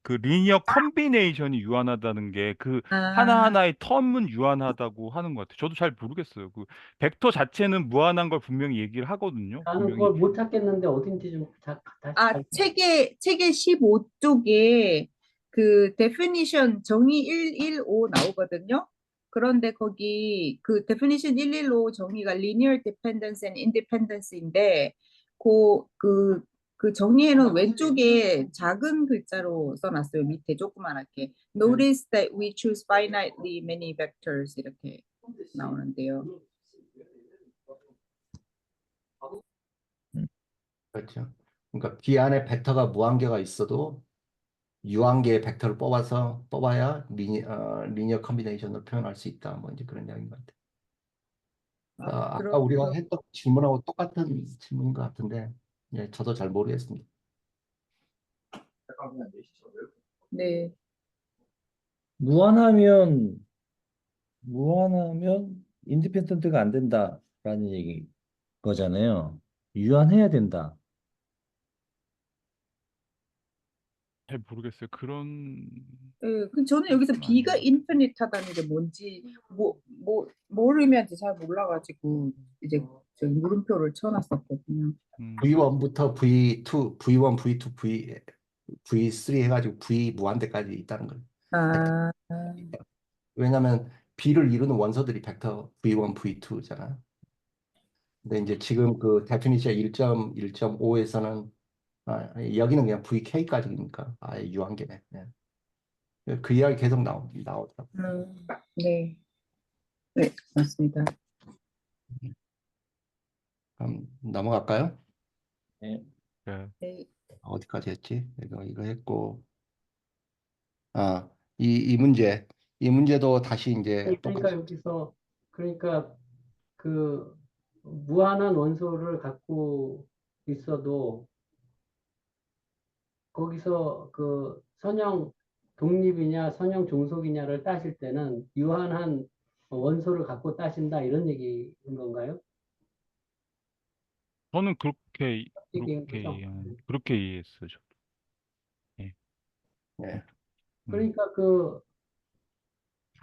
그 리니어 컨비네이션이 유한하다는 게 아, 하나하나의 텀은 유한하다고 하는 것 같아요. 저도 잘 모르겠어요. 벡터 자체는 무한한 걸 분명히 얘기를 하거든요. 나는 분명히. 그걸 못 찾겠는데 어딘지 좀 다시 책의 15쪽에 그 definition 정의 115 나오거든요. 그런데 거기 그 definition 115 정의가 linear dependence and independence인데 그 정의에는 왼쪽에 작은 글자로 써놨어요. 밑에 조그만하게. Notice that we choose finitely many vectors 이렇게 나오는데요. 그렇죠. 그러니까 B 안에 벡터가 무한개가 있어도 유한개의 벡터를 뽑아야 리니어 컨비네이션을 표현할 수 있다. 뭐 이제 그런 이야기인 것 같아요. 아까 우리가 했던 질문하고 똑같은 질문인 것 같은데, 예, 저도 잘 모르겠습니다. 네. 무한하면 인디펜던트가 안 된다라는 얘기 거잖아요. 유한해야 된다. 잘 모르겠어요. 그런 예, 저는 여기서 B가 아니에요. 인피니트하다는 게 뭔지 뭘 의미하는지 잘 몰라가지고 이제 저기 물음표를 쳐놨었거든요. V1부터 V2, V1, V2, V3 해가지고 V 무한대까지 있다는 거예요. 아, 왜냐하면 B를 이루는 원소들이 벡터 V1, V2잖아요. 근데 이제 지금 그 데피니션 1.1.5에서는 여기는 그냥 VK까지니까 아예 유한계네. 예. 그 이야기 계속 나오더라고요. 네, 네, 맞습니다. 그럼 넘어갈까요? 네. 네. 네, 어디까지 했지? 이거 했고, 이 문제도 다시 이제 그러니까 똑같이. 여기서 그러니까 그 무한한 원소를 갖고 있어도 거기서 그 선형 독립이냐 선형 종속이냐를 따질 때는 유한한 원소를 갖고 따진다 이런 얘기인 건가요? 저는 얘기인 거죠. 그렇게 이해했어요. 저도. 예. 예. 그러니까 그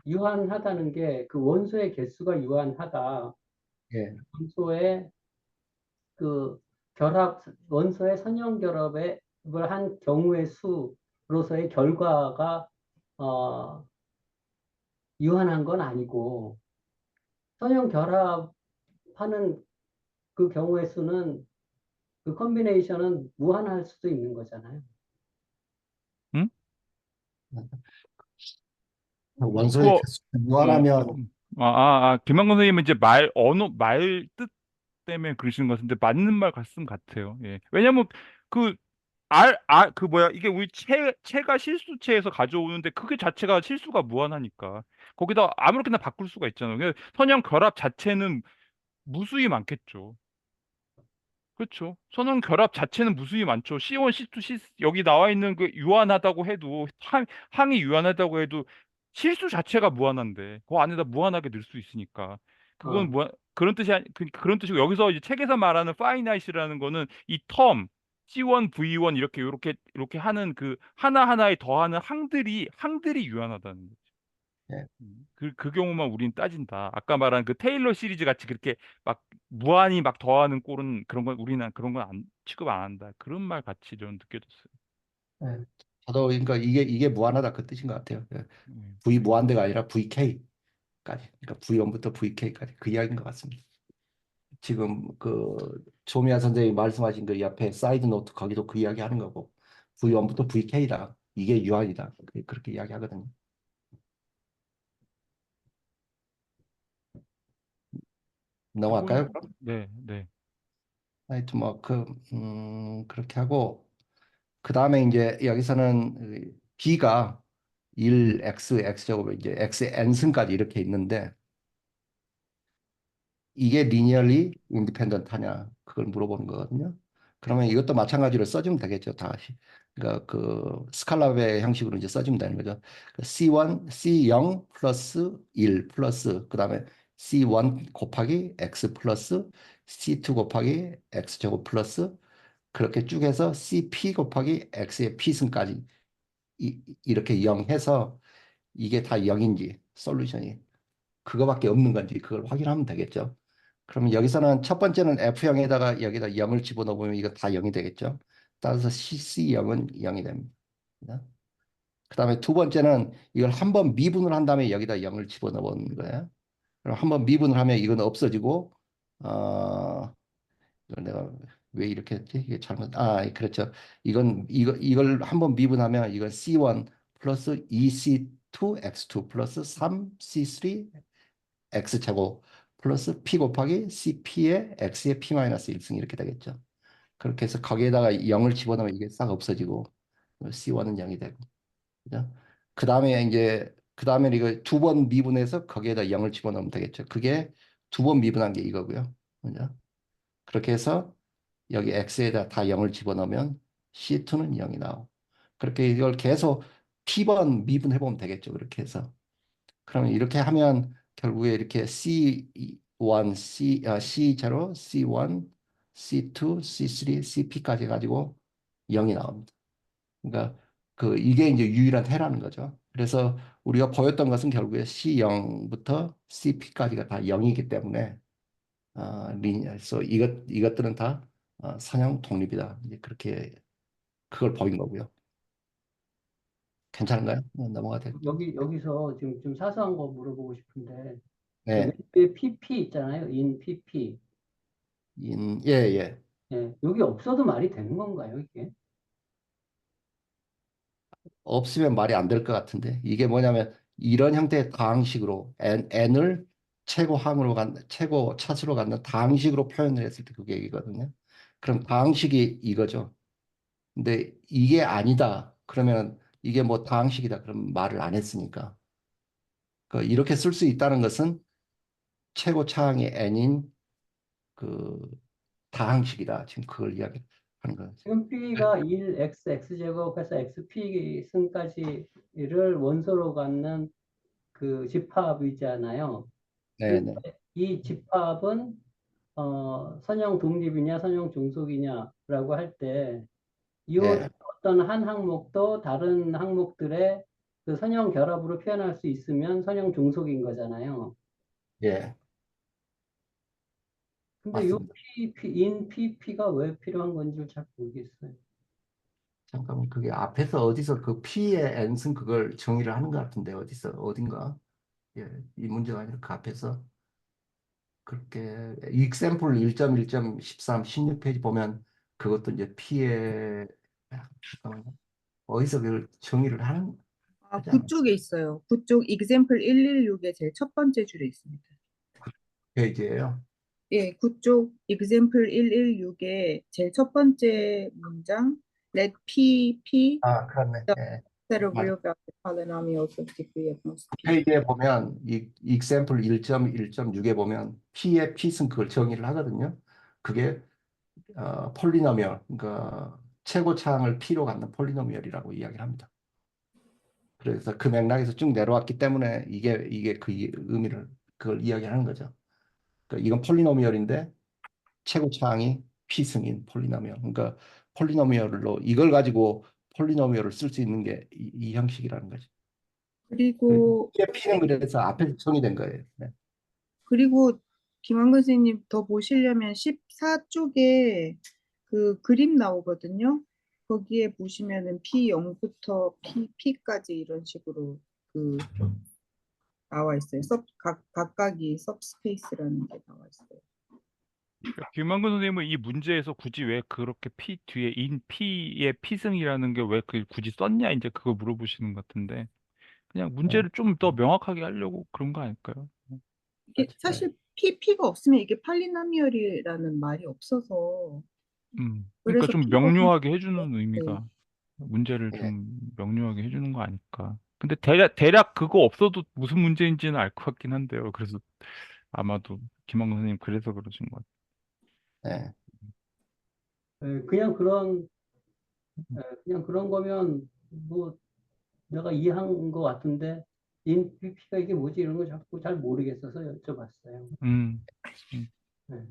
유한하다는 게 그 원소의 개수가 유한하다. 예. 원소의 그 원소의 선형 결합을 한 경우의 수로서의 결과가 유한한 건 아니고 선형 결합하는 그 경우의 수는 그 컨비네이션은 무한할 수도 있는 거잖아요. 응? 원소의 그거 개수 무한하면 김한건 선생님은 이제 말 뜻 때문에 그러시는 것 같은데 맞는 말 같으면 같아요. 예. 왜냐면 그 이게 우리 체가 실수체에서 가져오는데 그게 자체가 실수가 무한하니까 거기다 아무렇게나 바꿀 수가 있잖아요. 선형 결합 자체는 무수히 많겠죠. 그렇죠. 선형 결합 자체는 무수히 많죠. C1, C2, C 여기 나와 있는 그 유한하다고 해도 항이 유한하다고 해도 실수 자체가 무한한데 그 안에다 무한하게 넣을 수 있으니까 그건 어. 그런 뜻이 그런 뜻이고 여기서 이제 책에서 말하는 파이나이트라는 거는 이 텀 C1, V1 이렇게 하는 그 하나하나에 더하는 항들이 유한하다는 거죠. 예. 그 경우만 우린 따진다. 아까 말한 그 테일러 시리즈 같이 그렇게 막 무한히 막 더하는 꼴은 그런 건 우리는 그런 건 취급 안 한다. 그런 말 같이 좀 느껴졌어요. 예. 저도 그러니까 이게 무한하다 그 뜻인 것 같아요. 예. 음. V 무한대가 아니라 VK까지. 그러니까 V1부터 VK까지 그 이야기인 것 같습니다. 지금 그 조미아 선생님이 말씀하신 그 옆에 사이드 노트 거기도 그 이야기 하는 거고 V1부터 VK다. 이게 유한이다. 그렇게 이야기하거든요. 넘어갈까요? 그건 그럼? 네, 네. 하여튼 그렇게 하고 그 다음에 이제 여기서는 B가 1, X제곱 이제 XN승까지 이렇게 있는데 이게 리니어리 인디펜던트하냐 그걸 물어보는 거거든요. 그러면 이것도 마찬가지로 써주면 되겠죠. 다시. 그러니까 그 스칼라의 형식으로 이제 써주면 되는 거죠. C1, C0 플러스 1 플러스 그다음에 C1 곱하기 X 플러스 C2 곱하기 X제곱 플러스 그렇게 쭉 해서 CP 곱하기 X의 P승까지 이렇게 0 해서 이게 다 0인지 솔루션이 그거밖에 없는 건지 그걸 확인하면 되겠죠. 그러면 여기서는 첫 번째는 F0에다가 여기다 0을 집어넣으면 이거 다 0이 되겠죠. 따라서 CC0은 0이 됩니다. 그 다음에 두 번째는 이걸 한번 미분을 한 다음에 여기다 0을 집어넣은 거예요. 그럼 한번 미분을 하면 이건 없어지고 이걸 내가 왜 이렇게 했지? 이게 그렇죠. 이걸 한번 미분하면 이건 C1 플러스 2C2 X2 플러스 3C3 X제곱 플러스 P 곱하기 CP의 X의 P-1승 이렇게 되겠죠. 그렇게 해서 거기에다가 0을 집어넣으면 이게 싹 없어지고 C1은 0이 되고 그죠? 그 다음에 이거 두 번 미분해서 거기에다 0을 집어넣으면 되겠죠. 그게 두 번 미분한 게 이거고요. 그죠? 그렇게 해서 여기 X에다 다 0을 집어넣으면 C2는 0이 나오고 그렇게 이걸 계속 P번 미분해보면 되겠죠. 그렇게 해서 그러면 이렇게 하면 결국에 이렇게 C1, C0, C1, C2, C3, CP까지 가지고 0이 나옵니다. 그러니까 이게 이제 유일한 해라는 거죠. 그래서 우리가 보였던 것은 결국에 C0부터 CP까지가 다 0이기 때문에 그래서 이것들은 다 선형 독립이다. 이제 그렇게 그걸 보인 거고요. 괜찮은가요? 넘어가도 될까요? 여기서 지금 좀 사소한 거 물어보고 싶은데, 그 네, 왼쪽에 PP 있잖아요. in PP. 예, 예. 예, 여기 없어도 말이 되는 건가요, 이게? 없으면 말이 안 될 것 같은데 이게 뭐냐면 이런 형태의 다항식으로 n을 최고 차수로 갖는 다항식으로 표현을 했을 때 그게 얘기거든요. 그럼 다항식이 이거죠. 근데 이게 아니다. 그러면 이게 뭐 다항식이다. 그럼 말을 안 했으니까. 이렇게 쓸 수 있다는 것은 최고 차항의 n인 그 다항식이다. 지금 그걸 이야기하는 거죠. 지금 P가 1x, x제곱해서 xp 승까지를 원소로 갖는 그 집합이잖아요. 네, 근데 네, 이 집합은 선형 독립이냐, 선형 종속이냐라고 할 때, 이 예, 어떤 한 항목도 다른 항목들의 그 선형 결합으로 표현할 수 있으면 선형 종속인 거잖아요. 예, 근데 이 맞습니다. in PP가 왜 필요한 건지 잘 모르겠어요. 잠깐만 그게 앞에서 어디서 그 P의 n승 그걸 정의를 하는 것 같은데 어딘가 예, 이 문제가 아니라 그 앞에서 그렇게 example 1.1.13 16페이지 보면 그것도 이제 P의 잠깐만요. 어디서 그걸 정의를 하지 않아요? 9쪽에 있어요. 9쪽 example 116의 제일 첫 번째 줄에 있습니다. 페이지예요. 예, 9쪽 example 116의 제일 첫 번째 문장 let P 그렇네. 예, set of 맞아. real valued polynomials of degree of most 그 P. 페이지에 보면 이 example 1.1.6에 보면 P의 P승 그걸 정의를 하거든요. 그게 폴리노미얼, 그러니까 최고차항을 P로 갖는 폴리노미얼이라고 이야기를 합니다. 그래서 그 맥락에서 쭉 내려왔기 때문에 이게 그 의미를 그걸 이야기하는 거죠. 그러니까 이건 폴리노미얼인데 최고차항이 P승인 폴리노미얼. 그러니까 폴리노미얼로 이걸 가지고 폴리노미얼을 쓸 수 있는 게 이 형식이라는 거죠. 그리고 이게 P는 그래서 앞에서 정의된 거예요. 네. 그리고 김한근 선생님 더 보시려면 14쪽에 그 그림 나오거든요. 거기에 보시면은 P0부터 P까지 이런 식으로 그 나와 있어요. 각각이 सब스페이스라는 게 나와 있어요. 김한근 선생님은 이 문제에서 굳이 왜 그렇게 P 뒤에 인 P의 P승이라는 게 왜 그 굳이 썼냐 이제 그거 물어보시는 것 같은데 그냥 네. 문제를 좀 더 명확하게 하려고 그런 거 아닐까요? 이게 네. 사실 P가 없으면 이게 팔리노미얼이라는 말이 없어서 그러니까 그래서 좀 P가 명료하게 해주는 네. 의미가 문제를 네. 좀 명료하게 해주는 거 아닐까. 근데 대략 그거 없어도 무슨 문제인지는 알 것 같긴 한데요. 그래서 아마도 김한근 선생님 그래서 그러신 것 네. 그냥 그런 거면 뭐 내가 이해한 것 같은데 인피피가 이게 뭐지 이런 거 자꾸 잘 모르겠어서 여쭤봤어요. 같아요. 음, 네.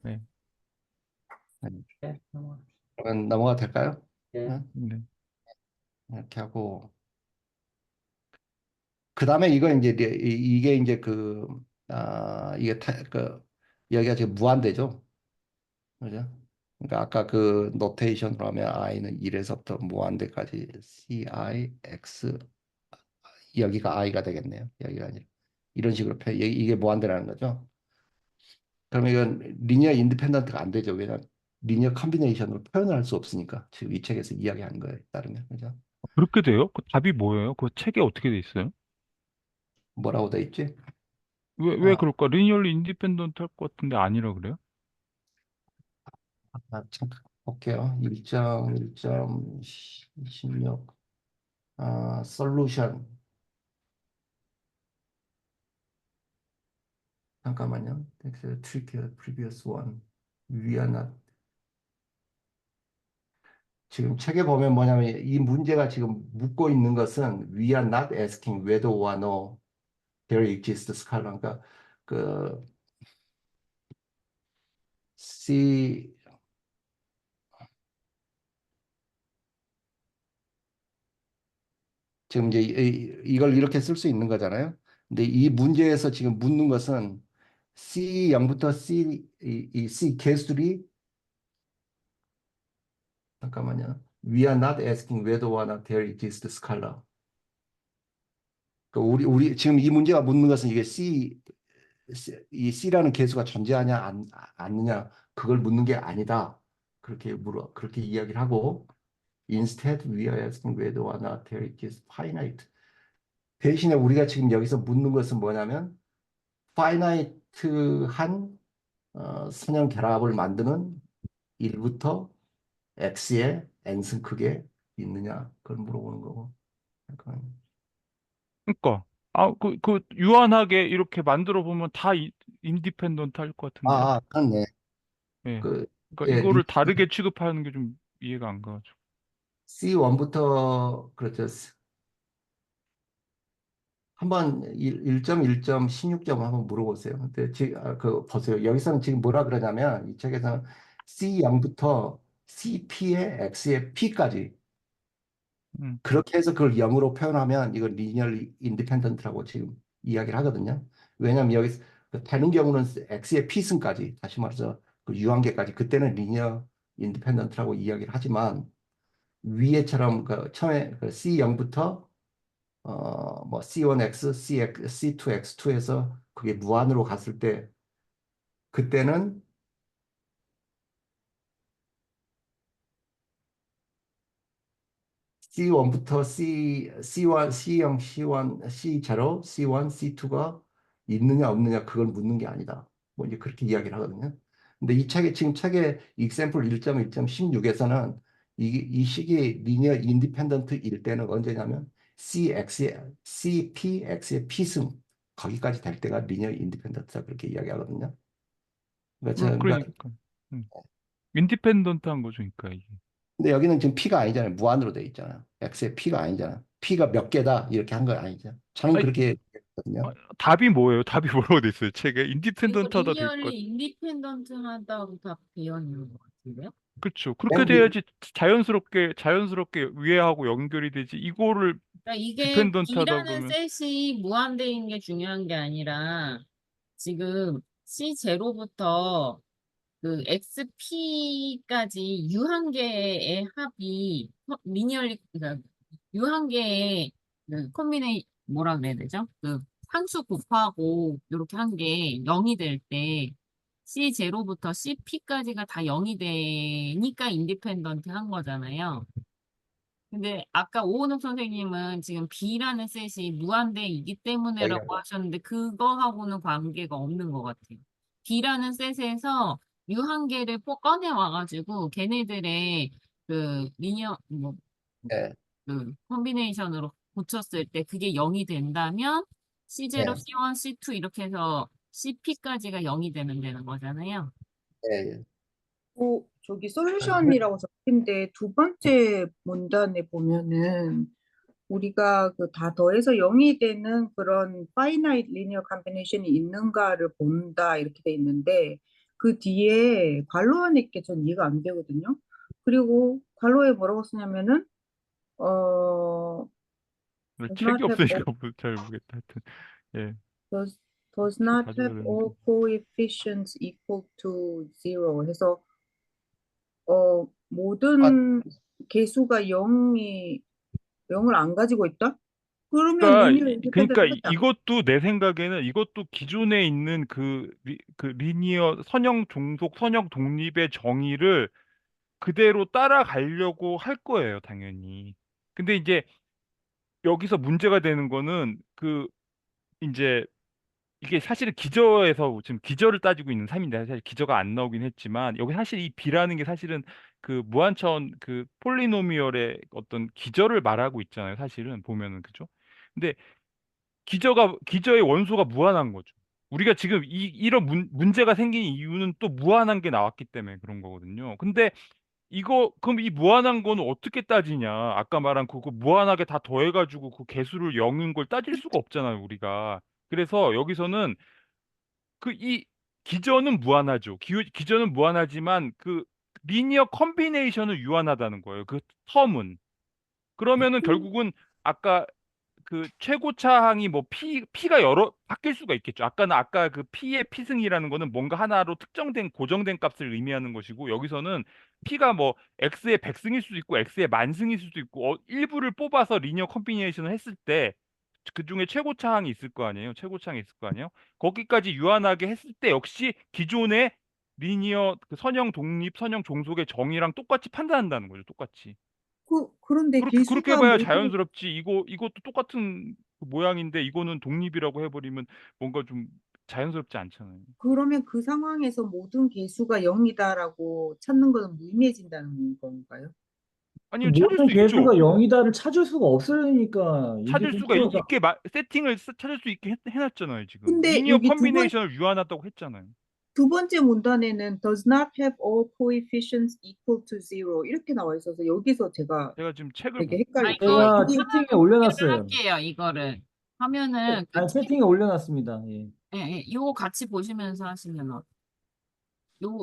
네, 네, 넘어갑시다. 그러면 넘어가 될까요? 네. 네. 네. 이렇게 하고 그 다음에 이거 이제 이게 이제 이게 여기가 지금 무한대죠, 그죠? 그러니까 아까 그 노테이션으로 하면 i는 1에서부터 무한대까지 ci x 여기가 i가 되겠네요. 여기가 아니라 이런 식으로 이게 무한대라는 거죠. 그러면 이건 리니어 인디펜던트가 안 되죠. 왜냐하면 리니어 컨비네이션으로 표현을 할 수 없으니까 지금 이 책에서 이야기하는 거에 따르면 그죠? 그렇게 돼요? 그 답이 뭐예요? 그 책에 어떻게 돼 있어요? 뭐라고 돼 있지? 왜 아, 그럴까? 리니얼리 인디펜던트 할 것 같은데 아니라 그래요? 잠깐 볼게요. 1.16 솔루션 잠깐만요. That's tricky previous one. We are not 지금 책에 보면 뭐냐면 이 문제가 지금 묻고 있는 것은 We are not asking whether or no there exists scholar. 그러니까 그 C 지금 이제 이걸 이렇게 쓸 수 있는 거잖아요. 근데 이 문제에서 지금 묻는 것은 C0부터 이 C 개수들이 잠깐만요. We are not asking whether or not there exists scholar. 그 우리 지금 이 문제가 묻는 것은 이게 이 C라는 개수가 존재하냐 않느냐 그걸 묻는 게 아니다. 그렇게 이야기를 하고 instead we are asking whether or not there is finite. 대신에 우리가 지금 여기서 묻는 것은 뭐냐면 finite한 선형 결합을 만드는 1부터 x의 n승 크게 있느냐 그걸 물어보는 거고. 약간 그러니까 그 유한하게 이렇게 만들어 보면 다 인디펜던트 할 것 같은데. 그렇네. 예. 그 그러니까 예, 이거를 다르게 취급하는 게 좀 이해가 안 가가지고. C1부터 그렇죠. 한번 1.1.16점 한번 물어보세요. 근데 그 보세요. 여기서는 지금 뭐라 그러냐면 이 책에서는 C0부터 CP의 X의 P까지 음. 그렇게 해서 그걸 0으로 표현하면 이걸 리니얼 인디펜던트라고 지금 이야기를 하거든요. 왜냐하면 여기 되는 경우는 X의 P승까지 다시 말해서 그 유한계까지 그때는 리니어 인디펜던트라고 이야기를 하지만 위에처럼 그 처음에 그 C0부터 뭐 C1X, C2X2에서 그게 무한으로 갔을 때 그때는 C1부터 C1, C0, C1, C0, C1, C2가 있느냐 없느냐 그걸 묻는 게 아니다. 뭐 이제 그렇게 이야기를 하거든요. 근데 지금 책의 example 1.1.16에서는 이 식이 리니어 인디펜던트일 때는 언제냐면 CPX의 P승 거기까지 될 때가 리니어 인디펜던트다 그렇게 이야기하거든요. 그러니까 그러니까. 음. 인디펜던트한 거죠, 그러니까 이게. 근데 여기는 지금 P가 아니잖아요. 무한으로 돼 있잖아요. X의 P가 아니잖아. P가 몇 개다 이렇게 한 거 아니죠. 저는 아니, 그렇게 했거든요. 답이 뭐예요? 답이 뭐라고 돼 있어요? 책에 이거 인디펜던트하다 돼 있고. 리니어리 인디펜던트하다고 다 되어 있는 것 같은데요? 그렇죠. 그렇게 맨 돼야지 자연스럽게 위해하고 연결이 되지. 이거를 그러니까 이게 디펜던트하다 B라는 그러면 셋이 무한대인 게 중요한 게 아니라 지금 C0부터 그 XP까지 유한계의 합이 리니얼리 그러니까 유한계의 그 뭐라 그래야 되죠? 그 상수 곱하고 이렇게 한 게 0이 될 때 C0부터 CP까지가 다 0이 되니까 인디펜던트 한 거잖아요. 근데 아까 오은옥 선생님은 지금 B라는 셋이 무한대이기 때문에라고 하셨는데 그거하고는 관계가 없는 것 같아요. B라는 셋에서 유한계를 꺼내 와가지고 걔네들의 그 리니어 네, 그 컨비네이션으로 고쳤을 때 그게 0이 된다면 C0, 네, C1, C2 이렇게 해서 CP까지가 0이 되는 거잖아요. 네, 저기 솔루션이라고 적힌데 두 번째 문단에 보면은 우리가 그 다 더해서 0이 되는 그런 finite linear combination이 있는가를 본다 이렇게 돼 있는데 그 뒤에 괄호 안에 게 전 이해가 안 되거든요. 그리고 괄호에 뭐라고 쓰냐면은 does 책이 not have all, 없으니까 잘 모르겠다. 하여튼 예, does, does 책 not 가져야 have 되는데. all coefficients equal to zero 해서 아, 모든 개수가 0을 안 가지고 있다? 그러면 그러니까 리니어 인디펜던트 하지 않 이것도 내 생각에는 이것도 기존에 있는 그 리니어 선형 종속 선형 독립의 정의를 그대로 따라가려고 할 거예요, 당연히. 근데 이제 여기서 문제가 되는 거는 이제 이게 사실은 기저에서 지금 기저를 따지고 있는 삶인데 사실 기저가 안 나오긴 했지만 여기 사실 이 B라는 게 사실은 그 무한천 그 폴리노미얼의 어떤 기저를 말하고 있잖아요. 사실은 보면은 그죠? 근데 기저의 원소가 무한한 거죠. 우리가 지금 이런 문제가 생긴 이유는 또 무한한 게 나왔기 때문에 그런 거거든요. 근데 그럼 이 무한한 거는 어떻게 따지냐? 아까 말한 그거 무한하게 다 더해가지고 그 개수를 0인 걸 따질 수가 없잖아요, 우리가. 그래서 여기서는 이 기저는 무한하죠. 기저는 무한하지만 그 리니어 컨비네이션은 유한하다는 거예요. 그 텀은. 그러면은 결국은 아까 그 최고차항이 뭐 P가 여러 바뀔 수가 있겠죠. 아까 그 P의 P승이라는 거는 뭔가 하나로 특정된 고정된 값을 의미하는 것이고 여기서는 P가 뭐 X의 100승일 수도 있고 X의 만승일 수도 있고 일부를 뽑아서 리니어 컴비네이션을 했을 때 그중에 최고차항이 있을 거 아니에요. 최고차항이 있을 거 아니에요. 거기까지 유한하게 했을 때 역시 기존의 리니어 그 선형 독립, 선형 종속의 정의랑 똑같이 판단한다는 거죠. 똑같이. 그런데 그렇게 개수가 해봐야 모두 자연스럽지. 이것도 똑같은 그 모양인데 이거는 독립이라고 해버리면 뭔가 좀 자연스럽지 않잖아요. 그러면 그 상황에서 모든 개수가 0이다라고 찾는 것은 무의미해진다는 건가요? 아니요, 찾을 모든 수 있죠. 개수가 0이다를 찾을 수가 없으니까 찾을 수가 인디펜던트가 세팅을 찾을 수 있게 해놨잖아요, 지금. 근데 리니어 여기 컨비네이션을 유한하다고 했잖아요. 두 번째 문단에는 does not have all coefficients equal to zero 이렇게 나와 있어서 여기서 제가 제가 지금 책을 되게 못, 헷갈렸어요. 이거 제가 이게 채팅에 공개를 올려놨어요. 할게요, 이거를. 하면은 아니, 채팅에 올려놨습니다. 예. 요거 같이 보시면서 하시면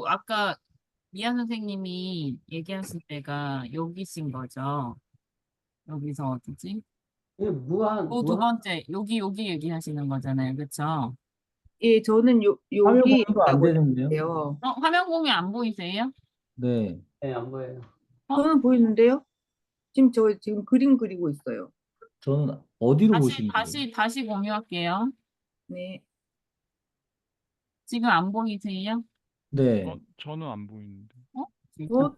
아까 미아 선생님이 얘기하실 때가 여기신 거죠. 여기서 어디지? 이게 두 번째 여기 얘기하시는 거잖아요, 그렇죠? 예, 저는 화면 여기 공유가 안 얘기하고 되는데요. 있는데요. 화면 공유 안 보이세요? 네. 네, 안 보여요. 저는 보이는데요. 지금 그림 그리고 있어요. 저는 어디로 보시는 거예요? 다시 공유할게요. 네. 지금 안 보이세요? 네. 저는 안 보이는데. 진짜?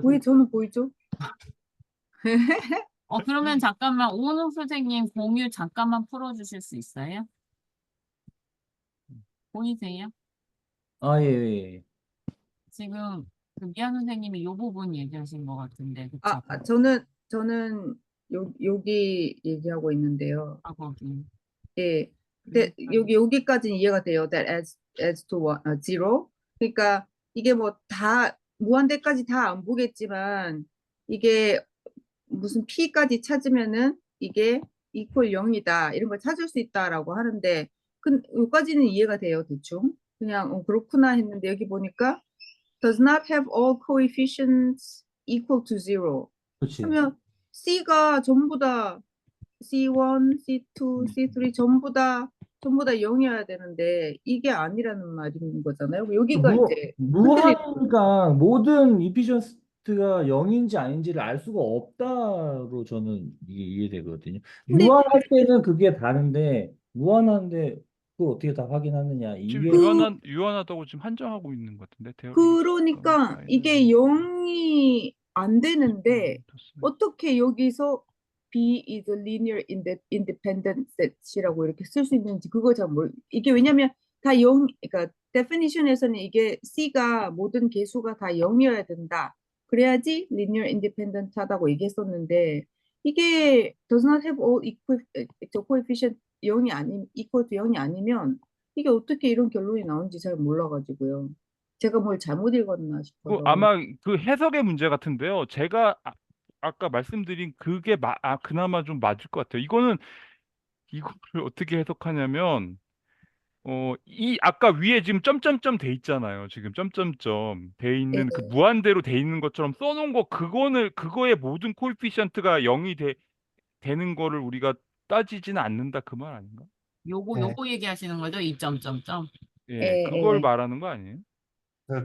왜 저는 보이죠? 그러면 잠깐만 오은호 선생님 공유 잠깐만 풀어주실 수 있어요? 보이세요? 아, 예, 예. 지금 그 미아 선생님이 이 부분 얘기하신 것 같은데, 그쵸? 저는 여기 얘기하고 있는데요. 거기. 예. 근데 여기까지는 이해가 돼요. That as to zero. 그러니까 이게 뭐 다 무한대까지 다 안 보겠지만 이게 무슨 P까지 찾으면은 이게 equal 0이다 이런 걸 찾을 수 있다라고 하는데 여기까지는 이해가 돼요 대충 그냥 그렇구나 했는데 여기 보니까 does not have all coefficients equal to zero 그렇지. 하면 C가 전부 다 C1, C2, C3 전부 다 0이어야 되는데 이게 아니라는 말인 거잖아요. 여기가 이제 흔들리는 거죠. 무한이니까 모든 이피션스가 0인지 아닌지를 알 수가 없다로 저는 이게 이해되거든요. 근데 유한할 때는 그게 다른데 무한한데 그걸 어떻게 다 확인하느냐 지금 이게 유한하다고 지금 한정하고 있는 것 같은데 그러니까 이게 0이 안 되는데 어떻게 여기서 B is a linear independent set이라고 이렇게 쓸 수 있는지 그거 잘 이게 왜냐면 다 0, 그러니까 definition에서는 이게 C가 모든 개수가 다 0이어야 된다. 그래야지 linear independent 하다고 얘기했었는데 이게 does not have all coefficient 0이 아니 equal to 0이 아니면 이게 어떻게 이런 결론이 나온지 잘 몰라가지고요. 제가 뭘 잘못 읽었나 싶어서. 아마 그 해석의 문제 같은데요. 제가 아까 말씀드린 그게 그나마 좀 맞을 것 같아요. 이거를 어떻게 해석하냐면 아까 위에 지금 점점점 돼 있잖아요. 지금 점점점 돼 예, 있는 그 무한대로 돼 있는 것처럼 써놓은 거 그거의 모든 코에피션트가 0이 되는 거를 우리가 따지지는 않는다 그 말 아닌가? 요거 예. 요거 얘기하시는 거죠? 이 점점점. 예, 예, 그걸 예. 말하는 거 아니에요?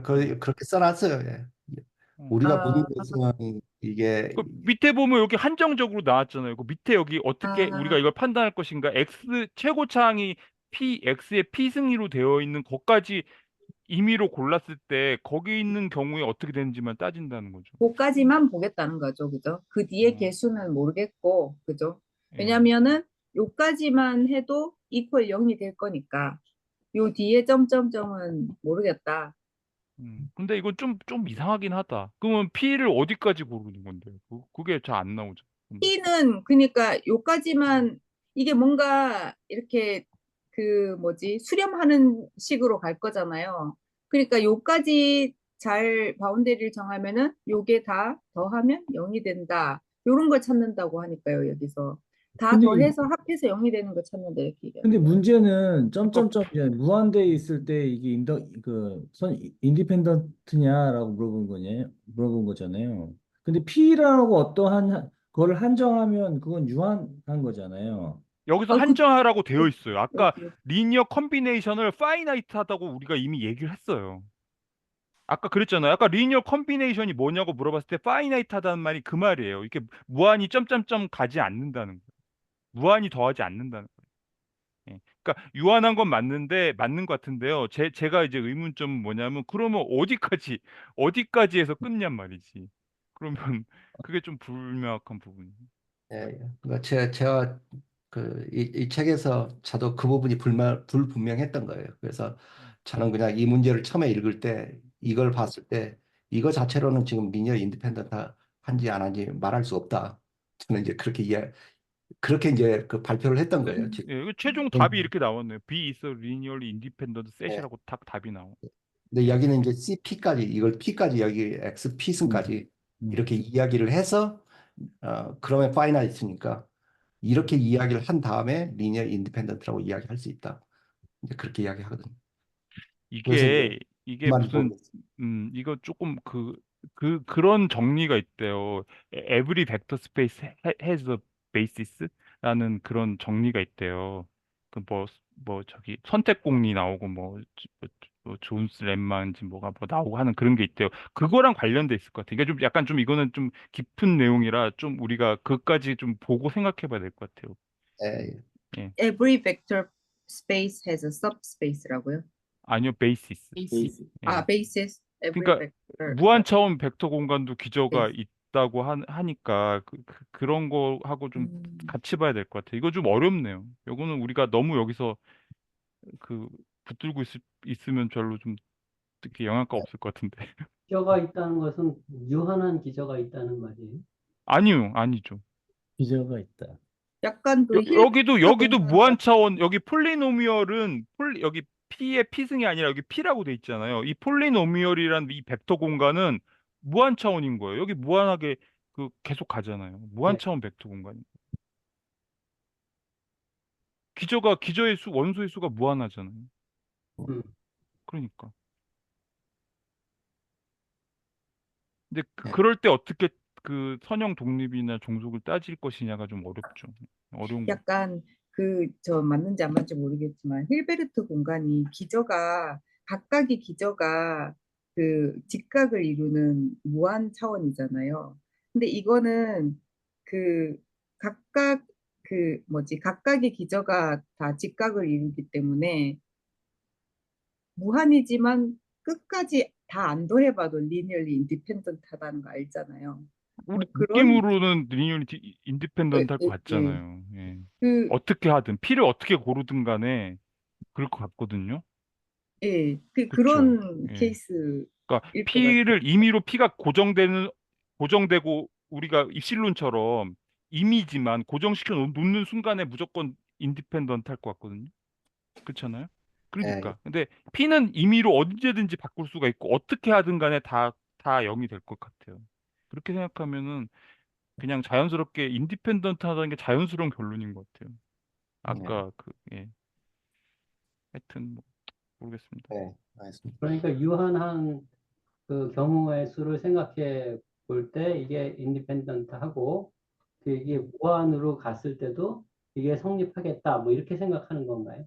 그렇게 써놨어요. 예. 어. 우리가 보는 아, 것은 이게 그 밑에 보면 여기 한정적으로 나왔잖아요. 그 밑에 여기 어떻게 우리가 아, 이걸 판단할 것인가? X 최고차항이 X의 P 승리로 되어 있는 것까지 임의로 골랐을 때 거기 있는 경우에 어떻게 되는지만 따진다는 거죠. 그까지만 보겠다는 거죠, 그죠? 그 뒤에 어, 개수는 모르겠고, 그죠? 예. 왜냐면은 요까지만 해도 equal 0이 될 거니까 요 뒤에 점점점은 모르겠다. 근데 이건 좀 이상하긴 하다. 그러면 P를 어디까지 고르는 건데? 그게 잘 안 나오죠. P는 그러니까 요까지만 이게 뭔가 이렇게 그 뭐지 수렴하는 식으로 갈 거잖아요. 그러니까 요까지 잘 바운더리를 정하면은 요게 다 더하면 0이 된다. 요런 걸 찾는다고 하니까요, 여기서. 다 근데 더해서 합해서 0이 되는 걸 찾는다 이렇게 얘기해요. 근데 문제는 그러니까 점점점 이제 무한대에 있을 때 이게 그선 인디펜던트냐라고 물어본 거잖아요. 근데 P라고 어떠한 거를 한정하면 그건 유한한 거잖아요. 여기서 아, 한정하라고 되어 있어요. 아까 여기. 리니어 컨비네이션을 파이나이트 하다고 우리가 이미 얘기를 했어요. 아까 그랬잖아요. 아까 리니어 컨비네이션이 뭐냐고 물어봤을 때 파이나이트 하다는 말이 그 말이에요. 이렇게 무한히 점점점 가지 않는다는 거예요. 무한히 더하지 않는다는 거예요. 예. 그러니까 유한한 건 맞는 것 같은데요. 제가 이제 의문점은 뭐냐면 그러면 어디까지 해서 끊냔 말이지. 그러면 그게 좀 불명확한 부분이에요. 예, 예. 그러니까 제가 이 책에서 저도 그 부분이 불분명했던 거예요. 그래서 저는 그냥 이 문제를 처음에 읽을 때 이걸 봤을 때 이거 자체로는 지금 리니어 인디펜던트 한지 안 한지 말할 수 없다. 저는 이제 그렇게 이제 그 발표를 했던 거예요. 지금. 예, 최종 답이 이렇게 나왔네요. B is a linearly independent 예. set이라고 딱 답이 나와. 근데 여기는 이제 CP까지 이걸 P까지 여기 XP 승까지 음. 이렇게 이야기를 해서 그러면 파이나이트니까 이렇게 이야기를 한 다음에 리니어 인디펜던트라고 이야기할 수 있다. 이제 그렇게 이야기하거든요. 그래서 이제 이게 그 말이 무슨 모르겠어요. 이거 조금 그런 정리가 있대요. Every vector space has a basis라는 그런 정리가 있대요. 그 뭐 저기 선택공리 나오고 뭐 존스 lem마인지 뭐가 뭐 나오고 하는 그런 게 있대요. 그거랑 관련돼 있을 것 같아요. 이게 좀 약간 좀 이거는 좀 깊은 내용이라 좀 우리가 그것까지 좀 보고 생각해 봐야 될 것 같아요. 예, 예. Every vector space has a subspace라고요? 아니요, 베이시스. 베이스. 예. 아, basis. Every 그러니까 vector. 무한차원 벡터 공간도 기저가 space. 있다고 하니까 그런 거 하고 좀 같이 봐야 될 것 같아요. 이거 좀 어렵네요. 요거는 우리가 너무 여기서 그 붙들고 있으면 별로 좀 특히 영향가 없을 것 같은데. 기저가 있다는 것은 유한한 기저가 있다는 말이에요. 아니요, 아니죠. 비저가 있다. 약간 그 여기도 공간 무한차원 여기 폴리노미얼은 여기 P의 P승이 아니라 여기 P라고 돼 있잖아요. 이 폴리노미얼이란 이 벡터 공간은 무한 차원인 거예요. 여기 무한하게 그 계속 가잖아요. 무한 네. 차원 벡터 공간이. 기저의 수, 원소의 수가 무한하잖아요. 음. 그러니까. 근데 네. 그럴 때 어떻게 그 선형 독립이나 종속을 따질 것이냐가 좀 어렵죠. 어려운 거. 약간 저 맞는지 안 맞는지 모르겠지만 힐베르트 공간이 각각의 기저가 그 직각을 이루는 무한 차원이잖아요. 근데 이거는 그 각각 각각의 기저가 다 직각을 이루기 때문에 무한이지만 끝까지 다 안 더해봐도 리니얼리 인디펜던트하다는 거 알잖아요. 우리 그런 느낌으로는 리니어리티 인디펜던트 할 것 예. 같잖아요. 예. 그 어떻게 하든 P를 어떻게 고르든 간에 그럴 것 같거든요. 그런 그쵸? 예. 케이스일 그러니까 것 같아요. P를 임의로 P가 고정되고 우리가 입실론처럼 임의지만 고정시켜 놓는 순간에 무조건 인디펜던트 할 것 같거든요. 그렇잖아요? 예, 그러니까. 근데 P는 임의로 언제든지 바꿀 수가 있고 어떻게 하든 간에 다 0이 될 것 같아요. 그렇게 생각하면은 그냥 자연스럽게 인디펜던트 하다는 게 자연스러운 결론인 것 같아요. 예, 아까 예. 하여튼 뭐 모르겠습니다. 알겠습니다. 그러니까 유한한 그 경우의 수를 생각해 볼 때 이게 인디펜던트하고 이게 무한으로 갔을 때도 이게 성립하겠다 뭐 이렇게 생각하는 건가요?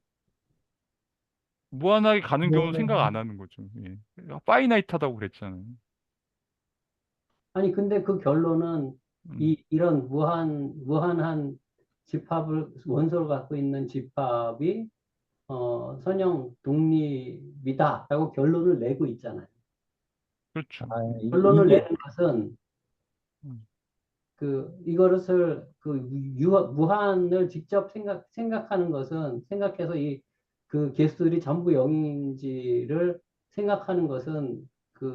무한하게 가는 경우는 뭐, 생각 안 하는 거죠. 예. 파이나이트하다고 그랬잖아요. 아니 근데 그 결론은 음. 이런 무한한 집합을 원소를 갖고 있는 집합이 선형 독립이다라고 결론을 내고 있잖아요. 아, 그렇죠. 결론을 이게 내는 것은 음. 이거를 무한을 직접 생각하는 것은 생각해서 그 개수들이 전부 0인지를 생각하는 것은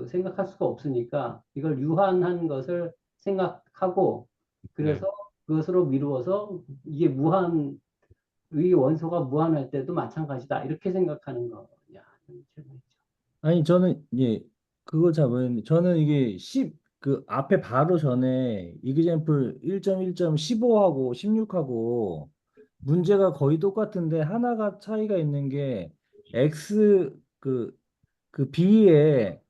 생각할 수가 없으니까 이걸 유한한 것을 생각하고 네. 그래서 그것으로 미루어서 이 원소가 무한할 때도 마찬가지다 이렇게 생각하는 거냐. 아니 저는 그거 잘 모르겠는데 저는 이게 10 그 앞에 바로 전에 이그젬플 1.1.15하고 16하고 문제가 거의 똑같은데 하나가 차이가 있는 게 x 그 b에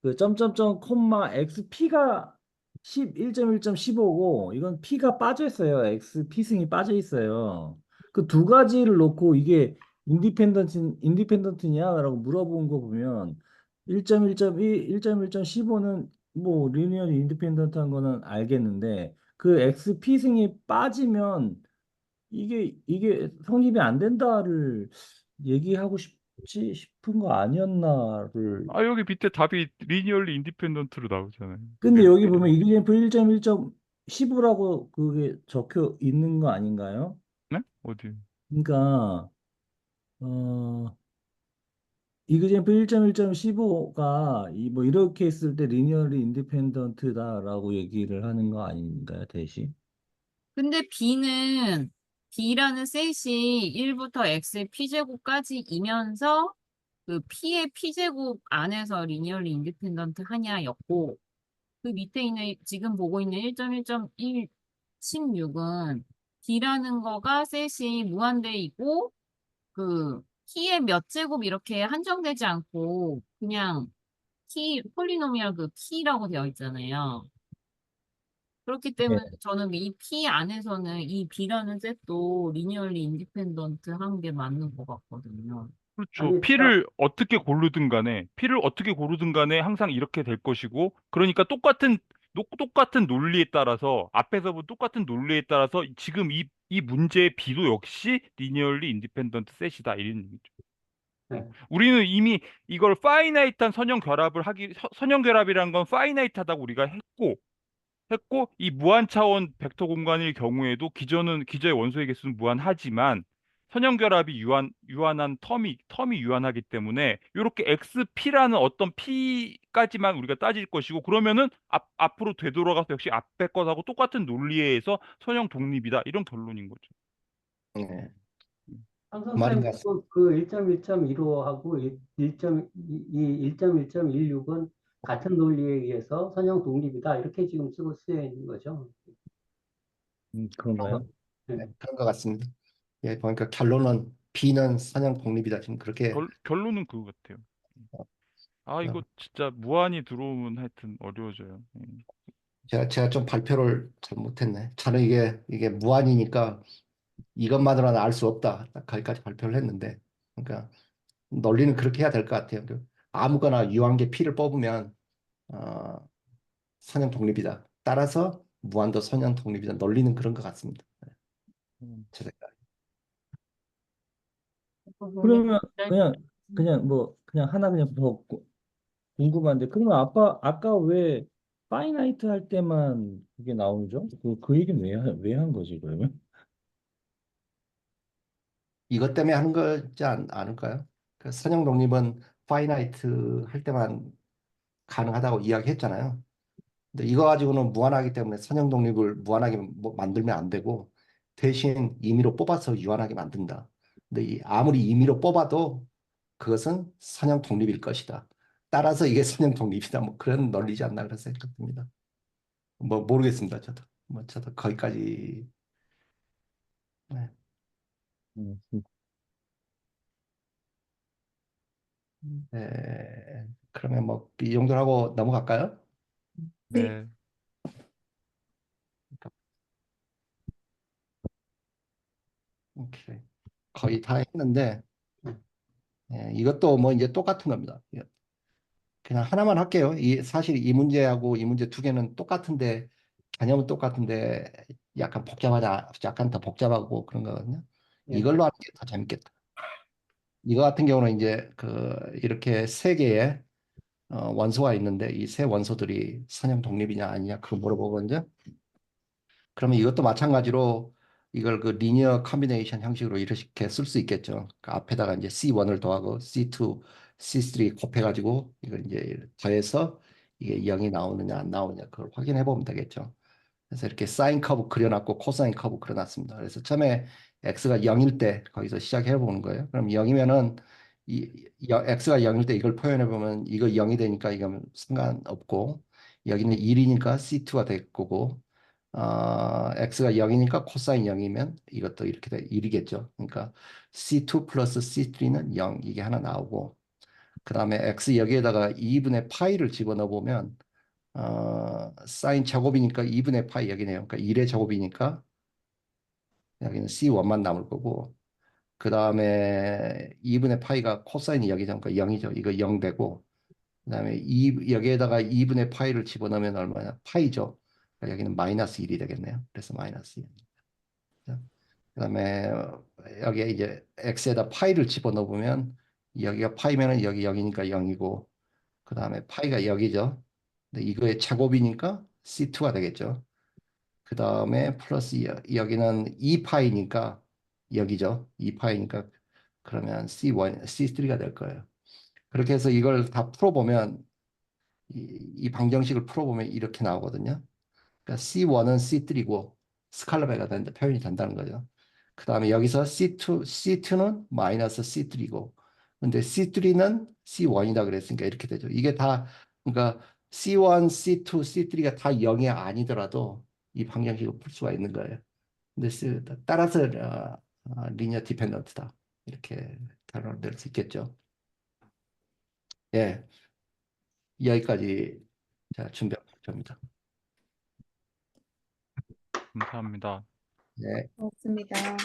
그 점점점 콤마 xp가 1.1.15고 이건 p가 빠져 있어요. x p승이 빠져 있어요. 그 두 가지를 놓고 이게 인디펜던트냐라고 물어본 거 보면 1.1.1, 1.1.15는 뭐 리니어리 인디펜던트한 거는 알겠는데 그 x p승이 빠지면 이게 성립이 안 된다를 얘기하고 싶은 거 아니었나를. 아, 여기 밑에 답이 리니얼리 인디펜던트로 나오잖아요. 근데 네. 여기 보면 이그램플 1.1.15라고 그게 적혀 있는 거 아닌가요? 네? 어디? 그러니까 어 이그램플 1.1.15가 이 뭐 이렇게 했을 때 리니어리 인디펜던트다라고 얘기를 하는 거 아닌가요, 대신? 근데 B라는 셋이 1부터 X의 P제곱까지이면서 그 P의 P제곱 안에서 리니얼리 인디펜던트 하냐였고 그 밑에 있는 지금 보고 있는 1.1.116은 D라는 거가 셋이 무한대이고 그 P의 몇 제곱 이렇게 한정되지 않고 그냥 폴리노미얼 그 P라고 되어 있잖아요. 그렇기 네. 때문에 저는 이 P 안에서는 이 B라는 셋도 리니얼리 인디펜던트 한 게 맞는 것 같거든요. 그렇죠. 아니 P를 어떻게 고르든 간에 항상 이렇게 될 것이고, 그러니까 똑같은 논리에 따라서, 앞에서 본 똑같은 논리에 따라서 지금 이 문제의 B도 역시 리니얼리 인디펜던트 셋이다. 이런 얘기죠. 예. 네. 우리는 이미 이걸 파이나이트한 선형 결합이라는 건 파이나이트하다고 우리가 했고 이 무한 차원 벡터 공간일 경우에도 기저의 원소의 개수는 무한하지만 선형결합이 유한한 텀이 유한하기 때문에 이렇게 XP라는 어떤 P까지만 우리가 따질 것이고 그러면은 앞으로 되돌아가서 역시 앞에 것하고 똑같은 논리에 의해서 선형 독립이다 이런 결론인 거죠. 예. 항상쌤, 말인 것 같습니다. 그 1.1.15하고 1.1.16은 같은 논리에 의해서 선형 독립이다. 이렇게 지금 쓰여 있는 거죠. 그런가요? 네. 그런 것 같습니다. 예, 보니까 결론은 B는 선형 독립이다. 지금 그렇게 결론은 그거 같아요. 아, 이거 진짜 무한히 들어오면 하여튼 어려워져요. 제가 좀 발표를 잘못했네. 저는 이게 무한이니까 이것만으로는 알 수 없다. 딱 거기까지 발표를 했는데, 그러니까 논리는 그렇게 해야 될 것 같아요. 아무거나 유한계 P를 뽑으면 어, 선형 독립이다. 따라서 무한도 선형 독립이다. 논리는 그런 것 같습니다. 음. 제 생각. 그러면 그냥 하나 그냥 더 궁금한데, 그러면 아까 왜 파이나이트 할 때만 그게 나오죠? 그 얘기는 왜 한 거지, 그러면? 이것 때문에 하는 거지 않을까요? 그 선형 독립은 파이나이트 할 때만 가능하다고 이야기했잖아요. 근데 이거 가지고는 무한하기 때문에 선형 독립을 무한하게 만들면 안 되고 대신 임의로 뽑아서 유한하게 만든다. 근데 아무리 임의로 뽑아도 그것은 선형 독립일 것이다. 따라서 이게 선형 독립이다. 뭐 그런 논리지 않나 그런 생각됩니다. 뭐 모르겠습니다. 저도 거기까지. 네. 음, 네. 그러면 뭐 이 정도로 하고 넘어갈까요? 네. 네. 오케이. 거의 다 했는데 음. 이것도 뭐 이제 똑같은 겁니다. 그냥 하나만 할게요. 사실 이 문제하고 이 문제 두 개는 똑같은데 개념은 똑같은데 약간 더 복잡하고 그런 거거든요. 예. 이걸로 하는 게 더 재밌겠다. 이거 같은 경우는 이제 이렇게 세 개의 원소가 있는데 이 세 원소들이 선형 독립이냐 아니냐 그거 물어보거든요. 그러면 이것도 마찬가지로 이걸 그 리니어 컨비네이션 형식으로 이렇게 쓸 수 있겠죠. 그 앞에다가 이제 C1을 더하고 C2, C3 곱해가지고 이걸 이제 더해서 이게 0이 나오느냐 안 나오느냐 그걸 확인해 보면 되겠죠. 그래서 이렇게 사인 커브 그려놨고 코사인 커브 그려놨습니다. 그래서 처음에 x가 0일 때 거기서 시작해 보는 거예요. 그럼 0이면은 x가 0일 때 이걸 표현해 보면 이거 0이 되니까 이건 상관없고 여기는 1이니까 C2가 될 거고 x가 0이니까 코사인 0이면 이것도 이렇게 돼 1이겠죠. 그러니까 C2 플러스 C3는 0 이게 하나 나오고 그 다음에 x 여기에다가 2분의 파이를 집어넣어 보면 사인 제곱이니까 2분의 파이 여기네요. 그러니까 1의 제곱이니까 여기는 C1만 남을 거고 그 다음에 2분의 파이가 코사인이 여기죠. 그러니까 0이죠. 이거 0 되고 그 다음에 여기에다가 2분의 파이를 집어넣으면 얼마냐? 파이죠. 그러니까 여기는 마이너스 1이 되겠네요. 그래서 마이너스 1. 그 다음에 여기에 이제 x에다 파이를 집어넣으면 여기가 파이면은 여기 0이니까 0이고 그 다음에 파이가 여기죠. 근데 이거의 제곱이니까 C2가 되겠죠. 그 다음에 플러스 여기는 2파이니까 여기죠. 2파이니까 그러면 C1, C3가 될 거예요. 그렇게 해서 이걸 다 풀어보면 이 방정식을 풀어보면 이렇게 나오거든요. 그러니까 C1은 C3고 스칼라 배가 되는데 표현이 된다는 거죠. 그 다음에 여기서 C2는 마이너스 C3고 근데 C3는 C1이다 그랬으니까 이렇게 되죠. 이게 다 그러니까 C1, C2, C3가 다 0이 아니더라도 이 방정식을 풀 수가 있는 거예요. 근데 따라서 리니어 디펜던트다. 이렇게 단어를 낼 수 있겠죠. 예, 여기까지 제가 준비한 발표입니다. 감사합니다. 네. 고맙습니다.